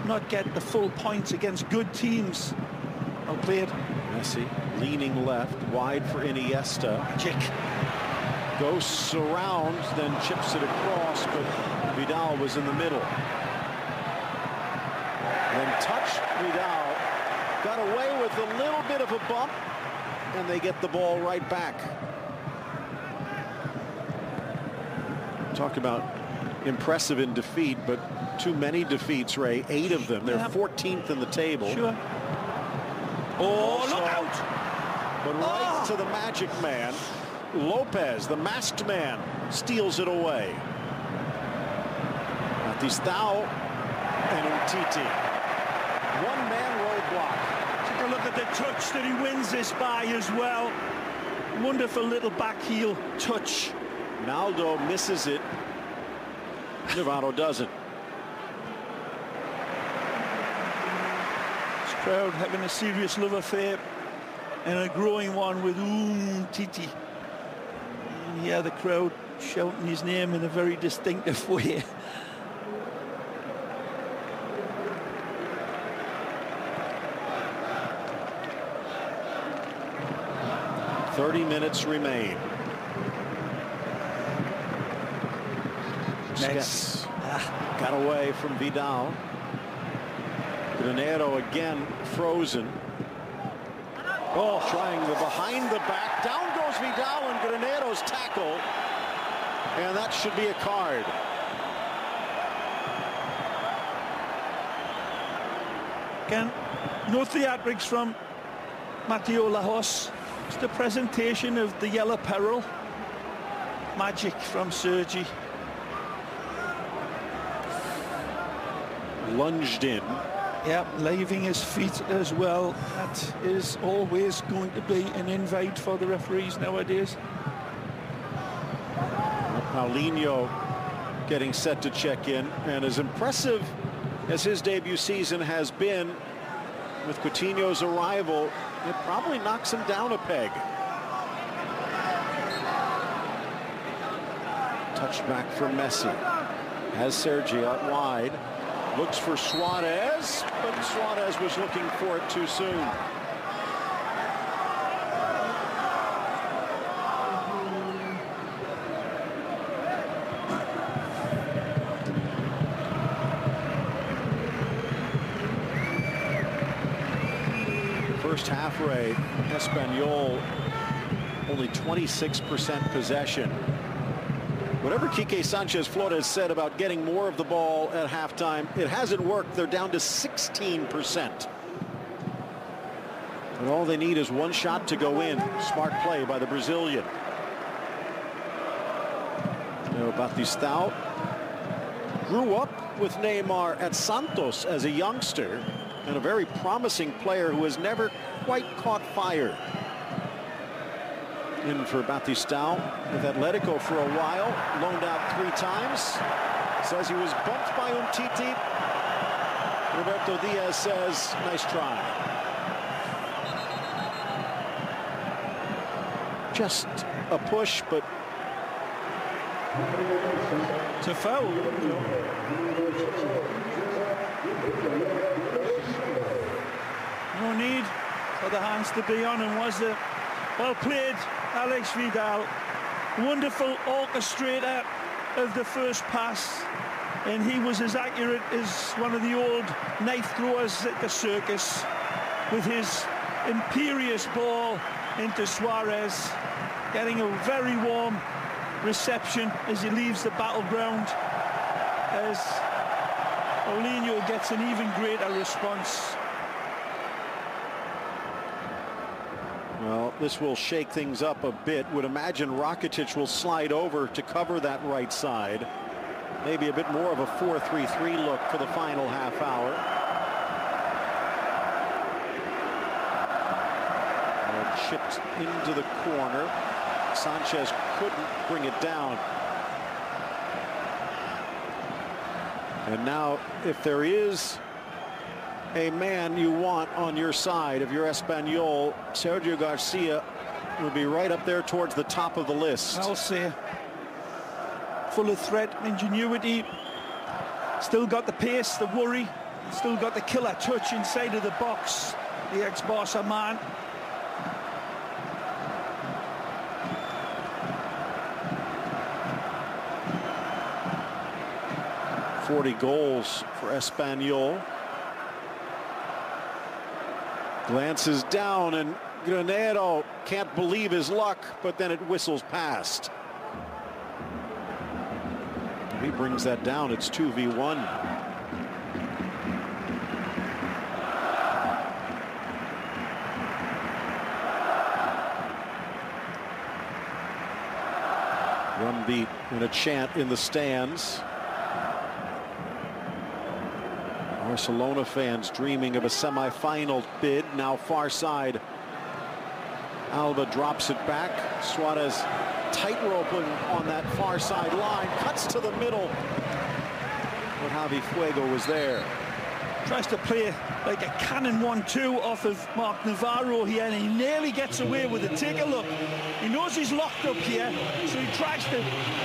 not get the full points against good teams. Well played. Messi leaning left, wide for Iniesta. Magic. Goes around, then chips it across, but Vidal was in the middle. Then touched Vidal, got away with a little bit of a bump, and they get the ball right back. Talk about impressive in defeat, but too many defeats, Ray. 8 of them. They're 14th in the table. Sure. Oh, also, look out! But right to the magic man. Lopez, the masked man, steals it away. Batistao and Umtiti. One-man roadblock. Take a look at the touch that he wins this by as well. Wonderful little back heel touch. Naldo misses it. Navarro doesn't. This crowd having a serious love affair and a growing one with Umtiti. And here the crowd shouting his name in a very distinctive way. "30 minutes remain." Nice. Got away from Vidal. Granero again frozen. Oh, trying the behind the back. Down goes Vidal and Granero's tackle. And that should be a card. Again, no theatrics from Mateo Lajos. Just a presentation of the yellow peril. Magic from Sergi. Lunged in. Yep, leaving his feet as well. That is always going to be an invite for the referees nowadays. Paulinho getting set to check in, and as impressive as his debut season has been, with Coutinho's arrival, it probably knocks him down a peg. Touched back for Messi. Has Sergi out wide. Looks for Suarez, but Suarez was looking for it too soon. First half, Ray, Espanyol only 26% possession. Whatever Quique Sanchez Flores said about getting more of the ball at halftime, it hasn't worked. They're down to 16%. And all they need is one shot to go in. Smart play by the Brazilian. Batistao grew up with Neymar at Santos as a youngster, and a very promising player who has never quite caught fire. In for Batistao with Atletico for a while, loaned out 3 times. Says he was bumped by Umtiti. Roberto Diaz says, nice try. Just a push, but it's a foul. No need for the hands to be on, and was it well played, Alex Vidal. Wonderful orchestrator of the first pass, and he was as accurate as one of the old knife throwers at the circus, with his imperious ball into Suarez, getting a very warm reception as he leaves the battleground, as Paulinho gets an even greater response. Well, this will shake things up a bit. Would imagine Rakitic will slide over to cover that right side. Maybe a bit more of a 4-3-3 look for the final half hour. And chipped into the corner. Sanchez couldn't bring it down. And now, if there is a man you want on your side, if you're Espanyol, Sergio Garcia would be right up there towards the top of the list. I'll say, full of threat, ingenuity, still got the pace, the worry, still got the killer touch inside of the box, the ex-Barca man. "40 goals for Espanyol. Glances down, and Granero can't believe his luck, but then it whistles past. If he brings that down, it's 2v1. Drumbeat and a chant in the stands. Barcelona fans dreaming of a semi-final bid. Now far side. Alba drops it back. Suarez tightroping on that far side line. Cuts to the middle. But Javi Fuego was there. Tries to play like a cannon 1-2 off of Mark Navarro here, and he nearly gets away with it. Take a look. He knows he's locked up here, so he tries to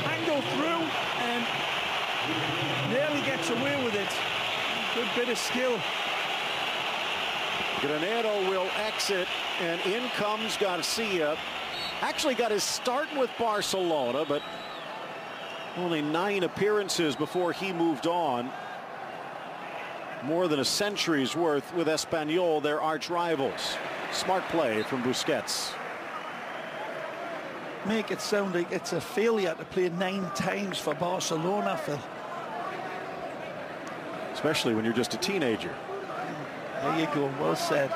angle through and nearly gets away with it. Good bit of skill. Granero will exit, and in comes Garcia. Actually got his start with Barcelona, but only 9 appearances before he moved on. More than a century's worth with Espanyol, their arch rivals. Smart play from Busquets. Make it sound like it's a failure to play 9 times for Barcelona, Phil. Especially when you're just a teenager. There you go, well said.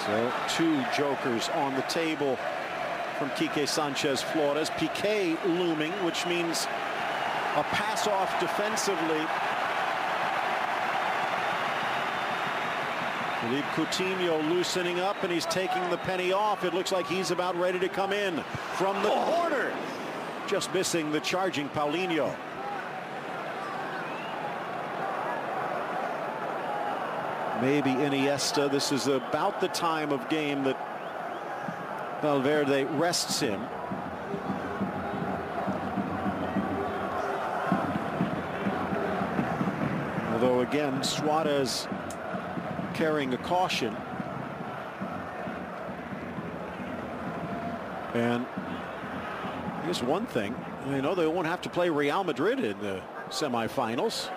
So 2 jokers on the table from Quique Sanchez Flores. Piqué looming, which means a pass off defensively. Philippe Coutinho loosening up, and he's taking the penny off. It looks like he's about ready to come in from the corner. Just missing the charging Paulinho. Maybe Iniesta. This is about the time of game that Valverde rests him. Although again, Suarez carrying a caution. And here's one thing. You know, they won't have to play Real Madrid in the semifinals.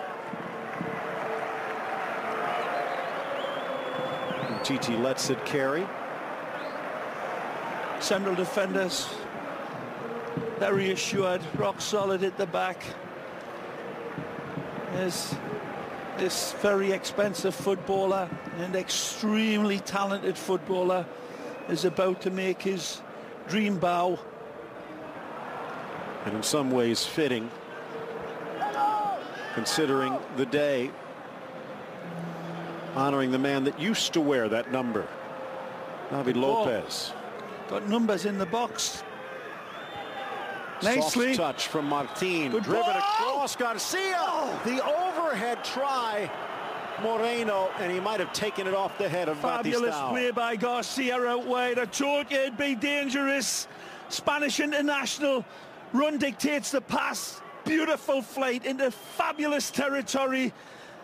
Titi lets it carry. Central defenders very assured, rock solid at the back. There's this very expensive footballer and extremely talented footballer is about to make his dream bow. And in some ways fitting, considering the day, honoring the man that used to wear that number, Javi Lopez. Got numbers in the box. Nicely. Soft touch from Martin. Good Driven ball. across Garcia. Oh. The overhead try. Moreno, and he might have taken it off the head of Fabulous Batistao. play by Garcia out wide. I told you it'd be dangerous. Spanish international. Run dictates the pass. Beautiful flight into fabulous territory.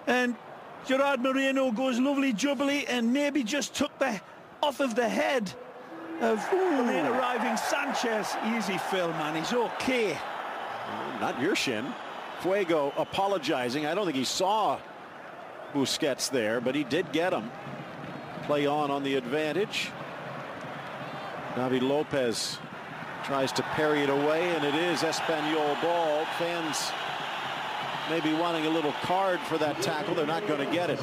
And Gerard Moreno goes lovely jubbly and maybe just took the off of the head of the late arriving Sanchez. Easy, Phil, man. He's okay. Not your shin. Fuego apologizing. I don't think he saw Busquets there, but he did get him. Play on the advantage. Javi Lopez tries to parry it away, and it is Espanyol ball. Fans maybe wanting a little card for that tackle. They're not going to get it.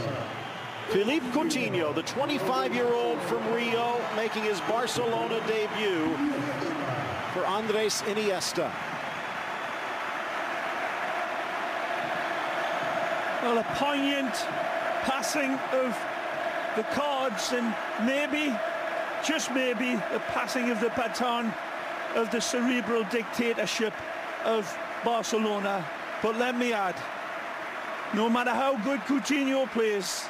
Philippe Coutinho, the 25-year-old from Rio, making his Barcelona debut for Andres Iniesta. Well, a poignant passing of the cards, and maybe, just maybe, the passing of the baton of the cerebral dictatorship of Barcelona. But let me add, no matter how good Coutinho plays,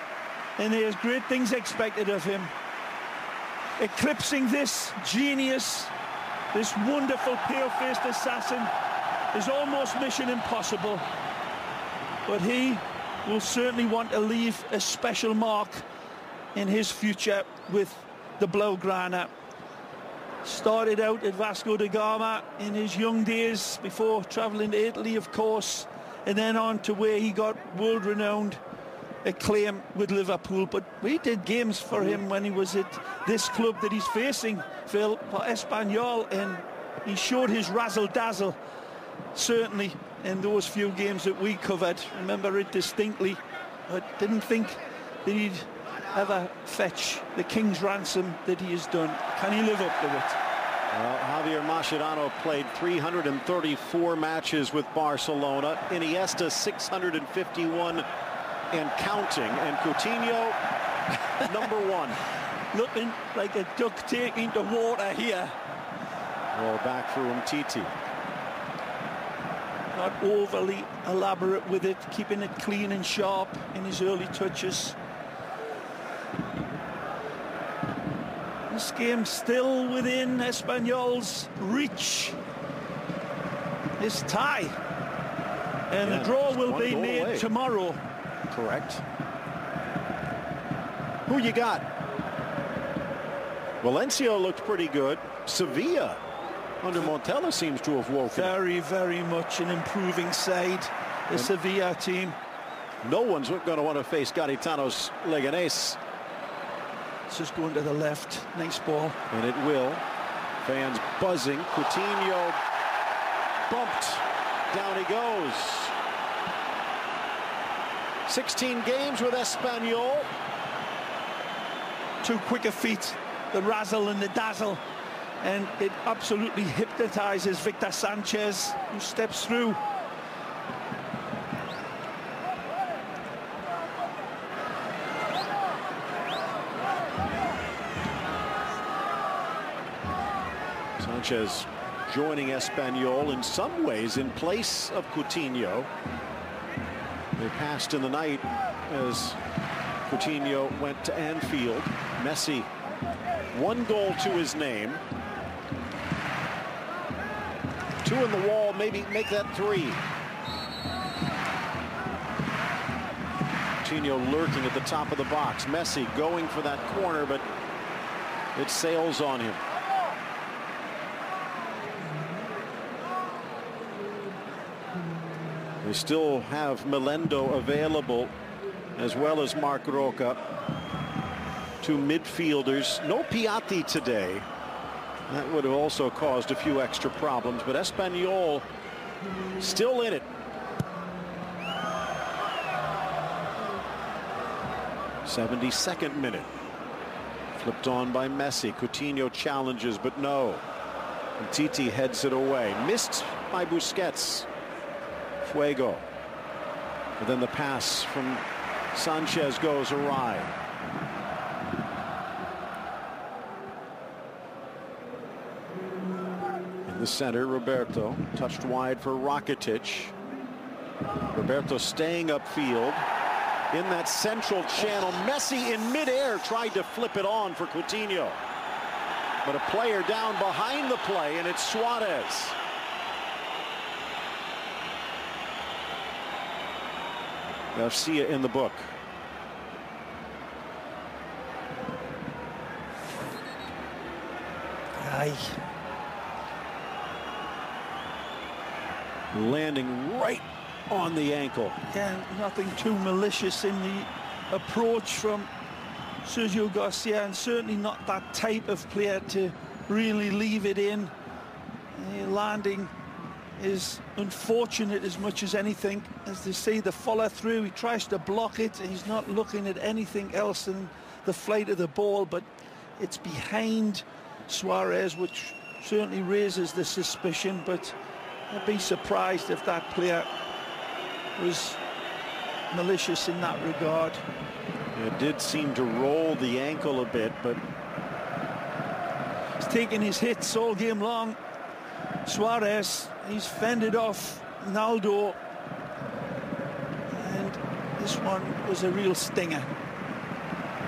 and there's great things expected of him, eclipsing this genius, this wonderful pale-faced assassin, is almost mission impossible. But he will certainly want to leave a special mark in his future with the Blaugrana. Started out at Vasco da Gama in his young days before travelling to Italy, of course, and then on to where he got world-renowned acclaim with Liverpool. But we did games for him when he was at this club that he's facing, Phil, for Espanyol, and he showed his razzle-dazzle, certainly, in those few games that we covered. Remember it distinctly. I didn't think that he'd ever fetch the king's ransom that he has done. Can he live up to it? Well, Javier Mascherano played 334 matches with Barcelona. Iniesta 651 and counting. And Coutinho, number 1. Looking like a duck taking to water here. Well, back for Umtiti. Not overly elaborate with it, keeping it clean and sharp in his early touches. This game still within Espanyol's reach. This tie. And the draw will be made away tomorrow. Correct. Who you got? Valencia looked pretty good. Sevilla under Montella seems to have woken. Very, very much an improving side, the Sevilla team. No one's going to want to face Garitano's Leganés. It's just going to the left. Nice ball. And it will. Fans buzzing. Coutinho bumped. Down he goes. 16 games with Espanyol. Two quicker feet. The razzle and the dazzle. And it absolutely hypnotizes Victor Sanchez, who steps through. Sanchez joining Espanyol in some ways in place of Coutinho. They passed in the night as Coutinho went to Anfield. Messi, 1 goal to his name. 2 in the wall, maybe make that 3. Coutinho lurking at the top of the box. Messi going for that corner, but it sails on him. They still have Melendo available, as well as Marc Roca. 2 midfielders. No Piatti today. That would have also caused a few extra problems, but Espanyol still in it. 72nd minute. Flipped on by Messi. Coutinho challenges, but no. And Titi heads it away. Missed by Busquets. Fuego. But then the pass from Sanchez goes awry. In the center, Roberto touched wide for Rakitic. Roberto staying upfield in that central channel. Messi in midair tried to flip it on for Coutinho, but a player down behind the play, and it's Suarez. Garcia in the book. Aye. Landing right on the ankle. Yeah, nothing too malicious in the approach from Sergio Garcia, and certainly not that type of player to really leave it in. The landing is unfortunate as much as anything. As they say, the follow through, he tries to block it, and he's not looking at anything else than the flight of the ball, but it's behind Suarez, which certainly raises the suspicion. But I'd be surprised if that player was malicious in that regard. It did seem to roll the ankle a bit, but he's taking his hits all game long. Suarez, he's fended off Naldo, and this one was a real stinger.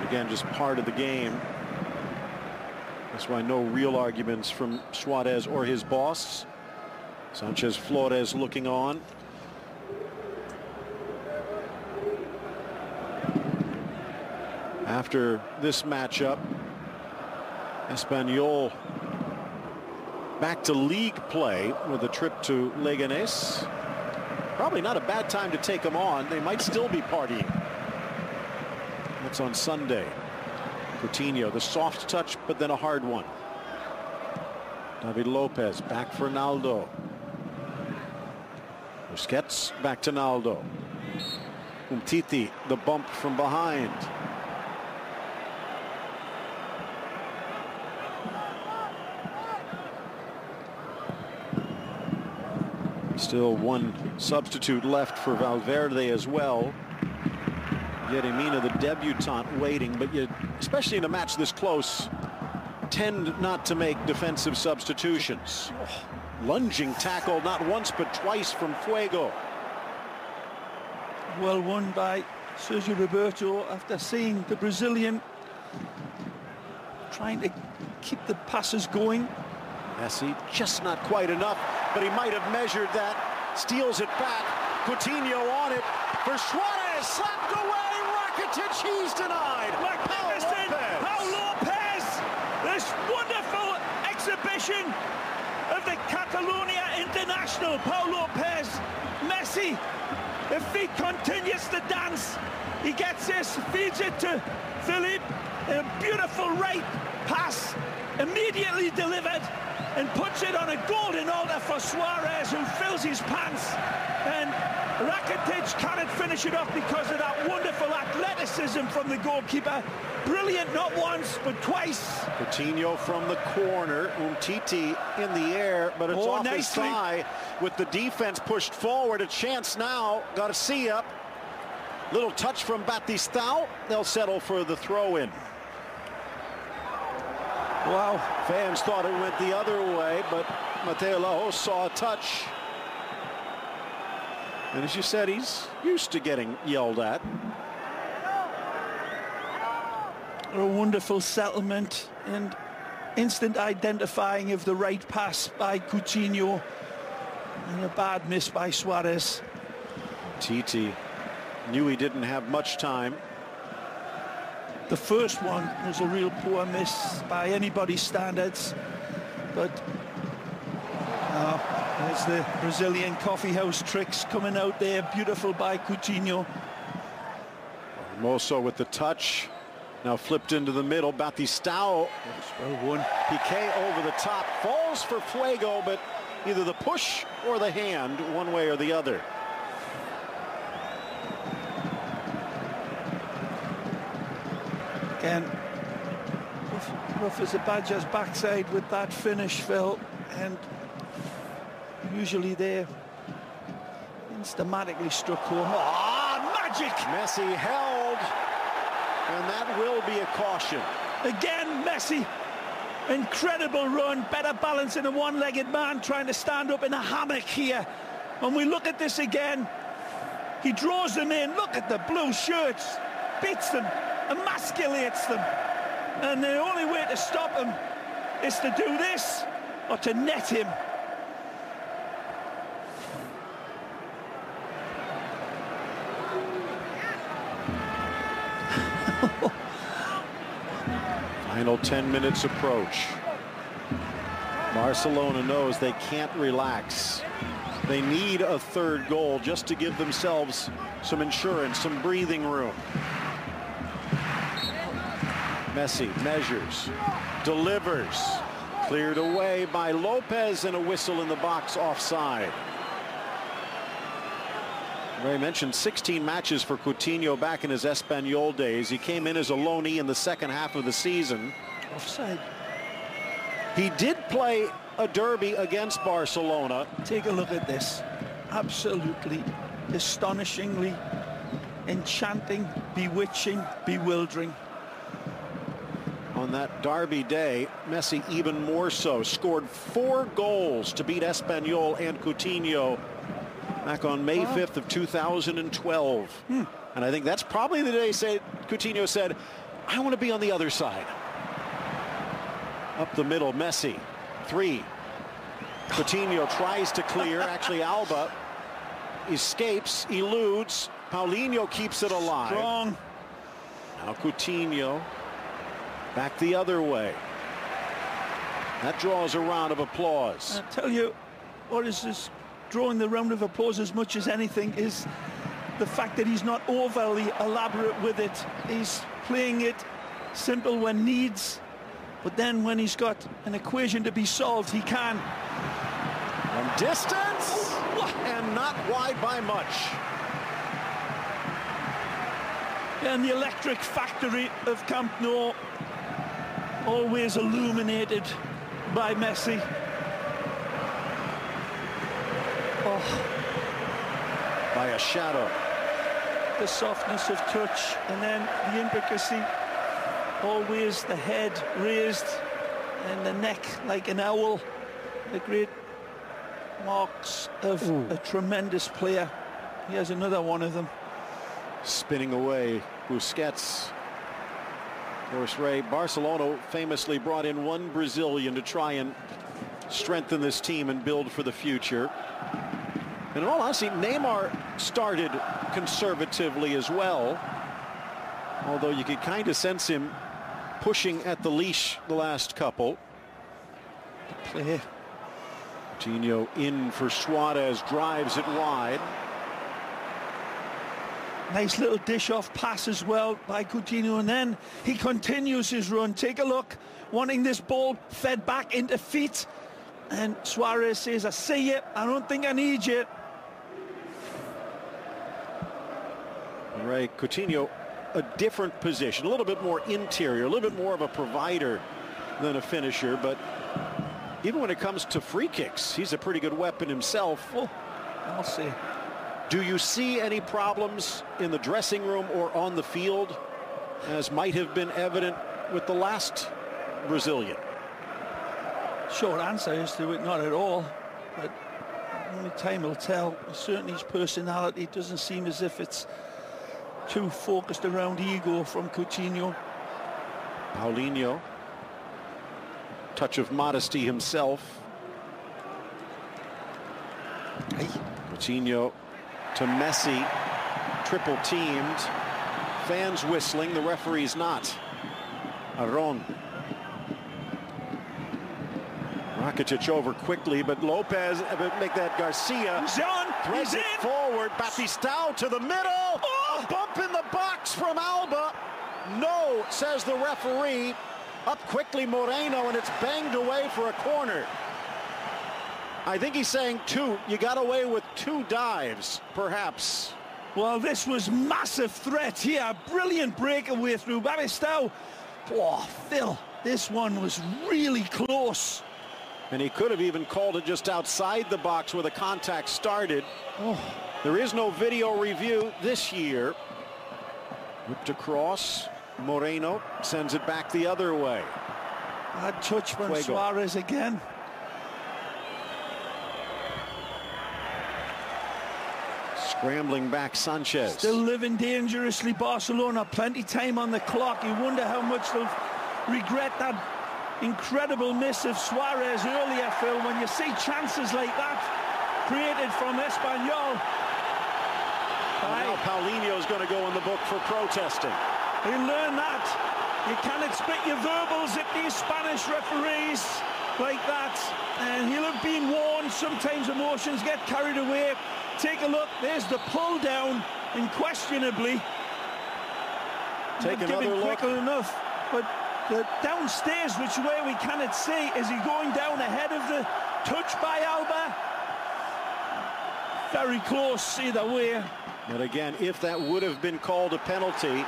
Again, just part of the game. That's why no real arguments from Suarez or his boss. Sanchez Flores looking on. After this matchup, Espanyol back to league play with a trip to Leganés. Probably not a bad time to take them on. They might still be partying. That's on Sunday. Coutinho, the soft touch, but then a hard one. David Lopez back for Naldo. Busquets back to Naldo. Umtiti, the bump from behind. Still one substitute left for Valverde as well. Yeremina, the debutant, waiting, but you, especially in a match this close, tend not to make defensive substitutions. Lunging tackle, not once but twice from Fuego. Well won by Sergio Roberto after seeing the Brazilian trying to keep the passes going. Messi just not quite enough, but he might have measured that. Steals it back. Coutinho on it for Suarez. Slapped away. Rakitic, he's denied. Paul Lopez. This wonderful exhibition of the Catalonia international. Paul Lopez. Messi, if he continues to dance, he gets this, feeds it to Philippe. A beautiful right pass, immediately delivered, and puts it on a golden altar for Suarez, who fills his pants. And Rakitic cannot finish it off because of that wonderful athleticism from the goalkeeper. Brilliant, not once, but twice. Coutinho from the corner. Umtiti in the air, but it's off his thigh with the defense pushed forward. A chance now. Garcia. Little touch from Batistao. They'll settle for the throw-in. Wow. Fans thought it went the other way, but Mateo Laos saw a touch. And as you said, he's used to getting yelled at. A wonderful settlement and instant identifying of the right pass by Coutinho, and a bad miss by Suarez. Titi knew he didn't have much time. The first one was a real poor miss by anybody's standards, but there's the Brazilian coffeehouse tricks coming out there. Beautiful by Coutinho. Mosso with the touch. Now flipped into the middle. Batistao. Well won. Piqué over the top. Falls for Fuego, but either the push or the hand, one way or the other. Again, rough as a badger's backside with that finish, Phil, and usually they're instamatically struck home. Oh, magic! Messi held, and that will be a caution. Again, Messi, incredible run, better balance than a one-legged man trying to stand up in a hammock here. When we look at this again, he draws them in. Look at the blue shirts, beats them, emasculates them, and the only way to stop him is to do this or to net him. Final 10 minutes approach. Barcelona knows they can't relax. They need a third goal just to give themselves some insurance, some breathing room. Messi measures, delivers, cleared away by Lopez, and a whistle in the box offside. I mentioned 16 matches for Coutinho back in his Espanyol days. He came in as a loanee in the second half of the season. Offside. He did play a derby against Barcelona. Take a look at this. Absolutely, astonishingly enchanting, bewitching, bewildering. On that derby day, Messi even more so. Scored 4 goals to beat Espanyol and Coutinho back on May 5th of 2012. And I think that's probably the day Coutinho said, I want to be on the other side. Up the middle, Messi. 3. Coutinho tries to clear. Actually, Alba escapes, eludes. Paulinho keeps it alive. Strong. Now Coutinho back the other way. That draws a round of applause. I tell you, what is this drawing the round of applause as much as anything is the fact that he's not overly elaborate with it. He's playing it simple when needs, but then when he's got an equation to be solved, he can. From distance, and not wide by much. And the electric factory of Camp Nou, always illuminated by Messi. Oh. By a shadow. The softness of touch, and then the intricacy. Always the head raised and the neck like an owl. The great marks of a tremendous player. Here's another one of them. Spinning away, Busquets. Of course, Ray, Barcelona famously brought in one Brazilian to try and strengthen this team and build for the future. And in all honesty, Neymar started conservatively as well, although you could kind of sense him pushing at the leash the last couple. Play. Coutinho in for Suarez, drives it wide. Nice little dish-off pass as well by Coutinho, and then he continues his run. Take a look, wanting this ball fed back into feet. And Suarez says, I see you, I don't think I need you. Ray, Coutinho, a different position, a little bit more interior, a little bit more of a provider than a finisher, but even when it comes to free kicks, he's a pretty good weapon himself. Oh, I'll see. Do you see any problems in the dressing room or on the field, as might have been evident with the last Brazilian? Short answer is to it, not at all. But only time will tell. Certainly his personality doesn't seem as if it's too focused around ego from Coutinho. Paulinho, touch of modesty himself. Hey. Coutinho to Messi, triple teamed. Fans whistling, the referee's not. Aron. Rakitic over quickly, but Lopez make that Garcia. Threads it forward. Batistao to the middle. Oh! A bump in the box from Alba. No, says the referee. Up quickly Moreno, and it's banged away for a corner. I think he's saying two. You got away with two dives, perhaps. Well, this was massive threat here. Brilliant breakaway through Batistao. Oh, Phil, this one was really close. And he could have even called it just outside the box where the contact started. Oh. There is no video review this year. Whipped across. Moreno sends it back the other way. Bad touch from Fuego. Suarez again. Scrambling back Sanchez. Still living dangerously, Barcelona. Plenty time on the clock. You wonder how much they'll regret that incredible miss of Suarez earlier, Phil, when you see chances like that created from Espanyol. Now Paulinho is going to go in the book for protesting. You learn that. You cannot spit your verbals at these Spanish referees like that. And he'll have been warned. Sometimes emotions get carried away. Take a look. There's the pull down, unquestionably. Take another look. Quick enough, but the downstairs, which way we cannot see, is he going down ahead of the touch by Alba? Very close either way. But again, if that would have been called a penalty,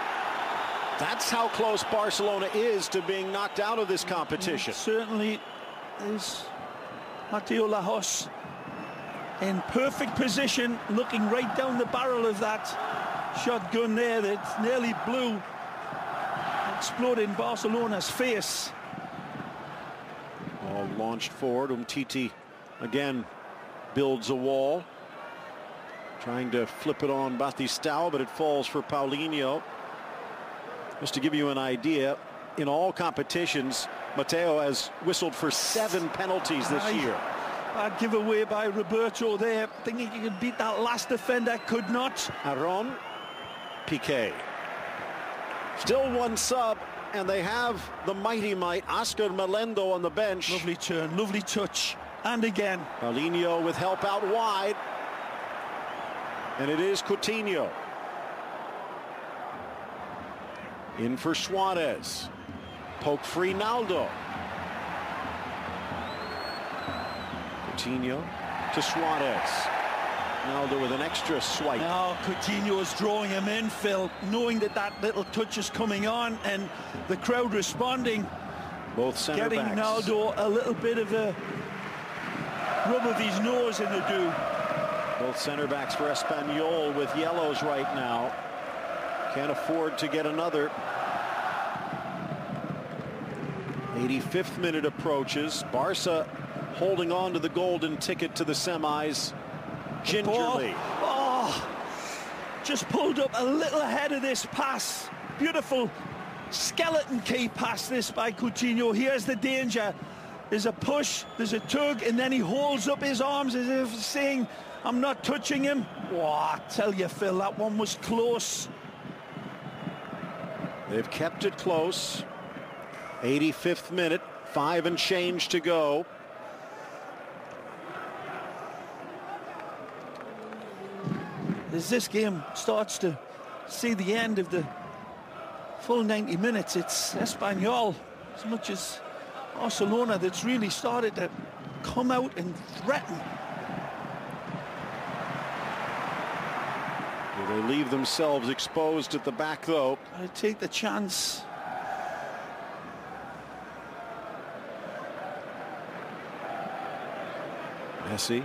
that's how close Barcelona is to being knocked out of this competition. Certainly is Mateo Lajos in perfect position, looking right down the barrel of that shotgun there that nearly blew, exploded in Barcelona's face. All launched forward. Umtiti again builds a wall, trying to flip it on Batistao, but it falls for Paulinho. Just to give you an idea, in all competitions, Mateo has whistled for 7 penalties this year. Bad giveaway by Roberto there, thinking he could beat that last defender, could not. Aron, Piqué. Still one sub, and they have the mighty might, Oscar Melendo on the bench. Lovely turn, lovely touch. and again. Paulinho with help out wide. And it is Coutinho. In for Suarez. Poke free Naldo. Coutinho to Suarez. Naldo with an extra swipe. Now Coutinho is drawing him in, Phil, knowing that that little touch is coming on, and the crowd responding. Both center getting backs. Naldo a little bit of a rub of his nose in the dew. Both center backs for Espanyol with yellows right now. Can't afford to get another. 85th minute approaches. Barca holding on to the golden ticket to the semis gingerly. Oh, just pulled up a little ahead of this pass. Beautiful skeleton key pass this by Coutinho. Here's the danger. There's a push, there's a tug, and then he holds up his arms as if saying, I'm not touching him. Oh, I tell you, Phil, that one was close. They've kept it close. 85th minute, 5 and change to go. As this game starts to see the end of the full 90 minutes, it's Espanyol, as much as Barcelona, that's really started to come out and threaten. They leave themselves exposed at the back, though. I take the chance. Messi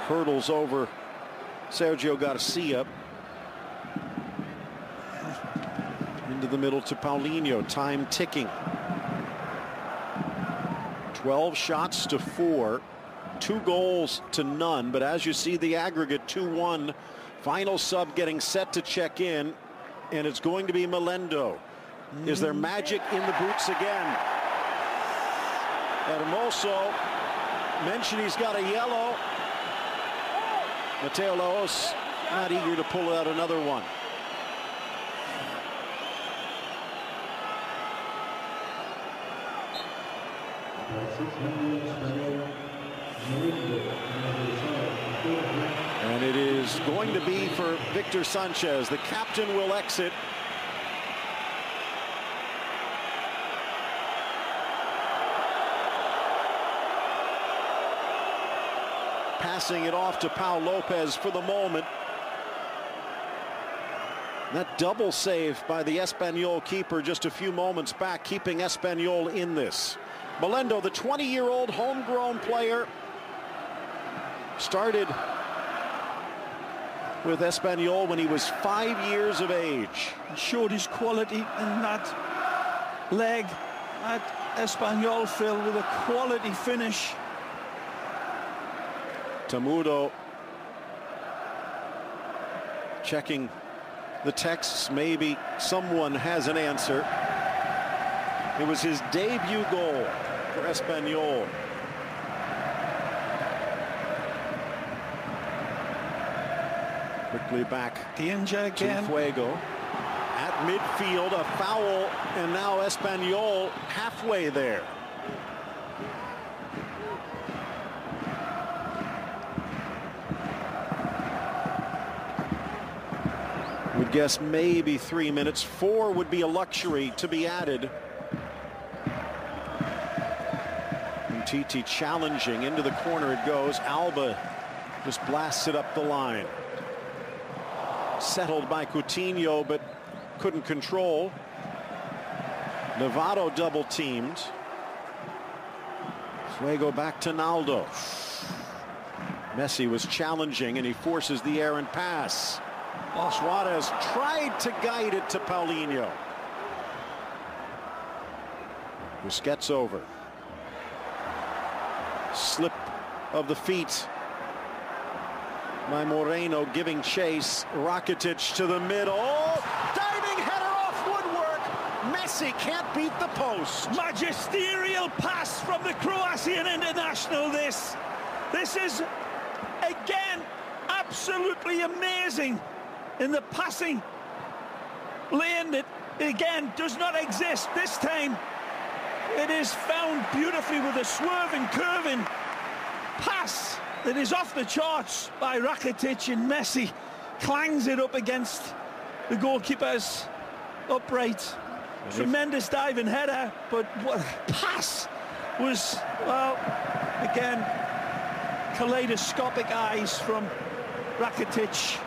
hurdles over Sergio Garcia. Into the middle to Paulinho. Time ticking. 12 shots to 4. 2 goals to none. But as you see, the aggregate 2-1. Final sub getting set to check in. And it's going to be Melendo. Is there magic in the boots again? Hermoso mentioned he's got a yellow. Mateo Laos not eager to pull out another one. And it is going to be for Victor Sanchez. The captain will exit. Passing it off to Pau Lopez for the moment. That double save by the Espanyol keeper just a few moments back, keeping Espanyol in this. Melendo, the 20-year-old homegrown player, started with Espanyol when he was 5 years of age. He showed his quality in that leg at Espanyol, Phil, with a quality finish. Tamudo checking the texts. Maybe someone has an answer. It was his debut goal for Espanyol. Quickly back danger again. To Fuego. At midfield, a foul, and now Espanyol halfway there. Would guess maybe 3 minutes. 4 would be a luxury to be added. Titi challenging into the corner it goes. Alba just blasts it up the line. Settled by Coutinho, but couldn't control. Novato double teamed. Fuego back to Naldo. Messi was challenging and he forces the errant pass. Suarez tried to guide it to Paulinho. Busquets over. Slip of the feet by Moreno, giving chase. Rakitic to the middle. Oh, diving header off woodwork. Messi can't beat the post. Magisterial pass from the Croatian international. This is again absolutely amazing in the passing lane that again does not exist. This time It is found beautifully with a swerving, curving pass that is off the charts by Rakitic, and Messi clangs it up against the goalkeeper's upright. Tremendous diving header, but what a pass was, well, again, kaleidoscopic eyes from Rakitic.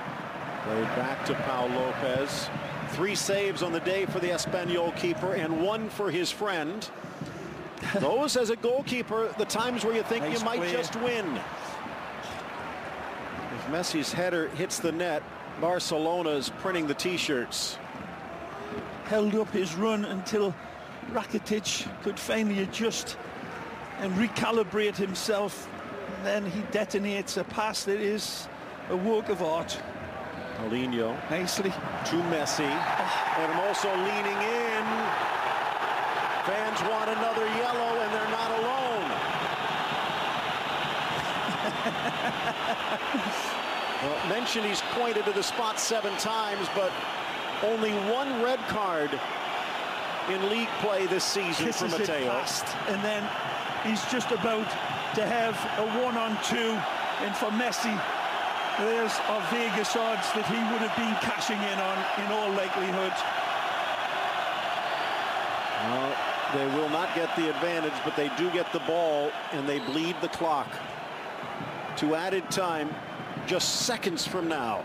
Played back to Pau Lopez. 3 saves on the day for the Espanyol keeper and 1 for his friend. Those, as a goalkeeper, the times where you think Nice you might play. just win. If Messi's header hits the net, Barcelona is printing the t-shirts. Held up his run until Rakitic could finally adjust and recalibrate himself. And then he detonates a pass that is a work of art. Paulinho Nicely. to Messi, and also leaning in. Fans want another yellow, and they're not alone. Well, mention he's pointed to the spot 7 times, but only 1 red card in league play this season for Mateo. And then he's just about to have a 1-on-2, and for Messi, there's our Vegas odds that he would have been cashing in on in all likelihood. Well, they will not get the advantage, but they do get the ball, and they bleed the clock to added time just seconds from now.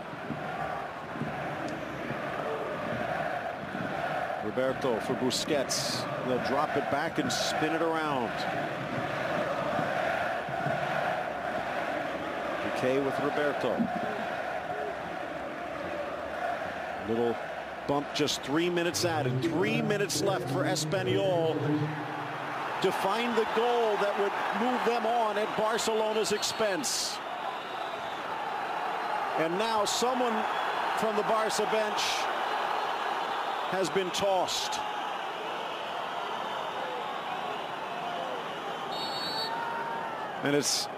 Roberto for Busquets. They'll drop it back and spin it around. Piqué with Roberto. Little bump, just 3 minutes added. 3 minutes left for Espanyol to find the goal that would move them on at Barcelona's expense. And now someone from the Barca bench has been tossed. And it's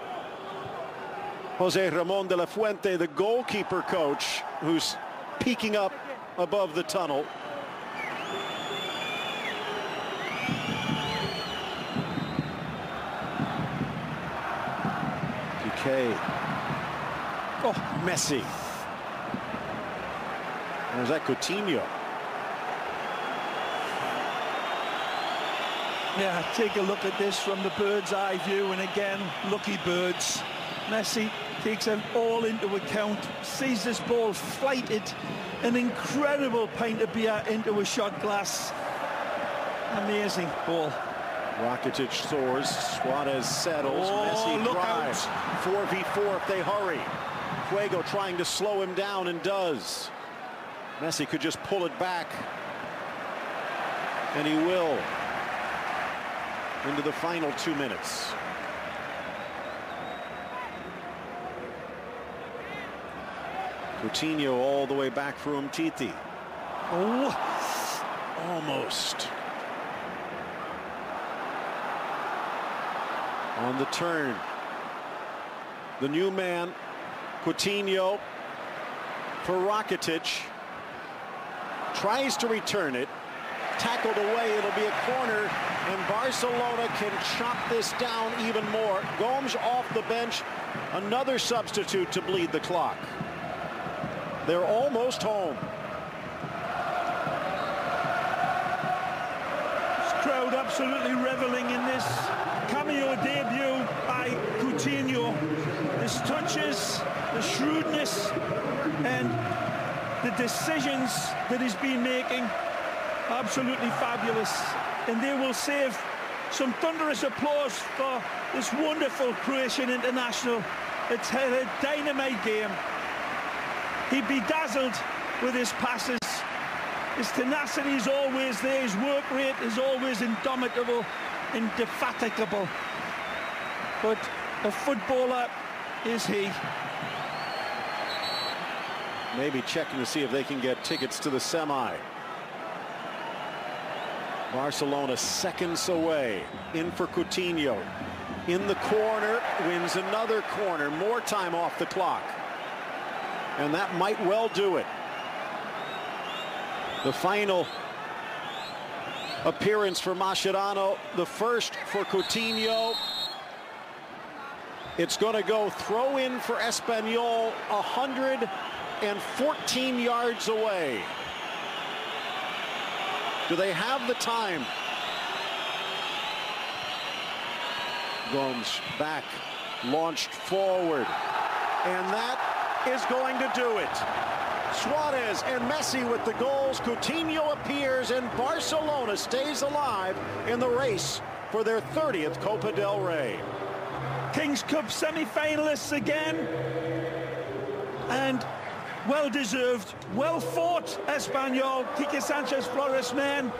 Jose Ramon de la Fuente, the goalkeeper coach, who's peeking up above the tunnel. Piqué. Oh, Messi. There's that Coutinho. Yeah, take a look at this from the bird's eye view, and again, lucky birds. Messi takes it all into account, sees this ball flighted, an incredible pint of beer into a shot glass. Amazing ball. Rakitic soars, Suarez settles, Messi look drives. 4v4 if they hurry. Fuego trying to slow him down and does. Messi could just pull it back, and he will. Into the final 2 minutes. Coutinho all the way back for Umtiti. Oh, almost. On the turn. The new man, Coutinho, for Rakitic. Tries to return it. Tackled away, it'll be a corner, and Barcelona can chop this down even more. Gomes off the bench, another substitute to bleed the clock. They're almost home. This crowd absolutely reveling in this cameo debut by Coutinho. His touches, the shrewdness, and the decisions that he's been making. Absolutely fabulous, and they will save some thunderous applause for this wonderful Croatian international. It's had a dynamite game. He bedazzled with his passes. His tenacity is always there. His work rate is always indomitable, indefatigable. But a footballer is he. Maybe checking to see if they can get tickets to the semi. Barcelona seconds away. In for Coutinho. In the corner, wins another corner. More time off the clock. And that might well do it. The final appearance for Mascherano, the first for Coutinho. It's going to go throw in for Espanyol, 114 yards away. Do they have the time? Gomes back, launched forward, and that is going to do it. Suarez and Messi with the goals. Coutinho appears, and Barcelona stays alive in the race for their 30th Copa del Rey. Kings Cup semi-finalists again, and well deserved, well fought Espanyol. Quique Sanchez Flores, man.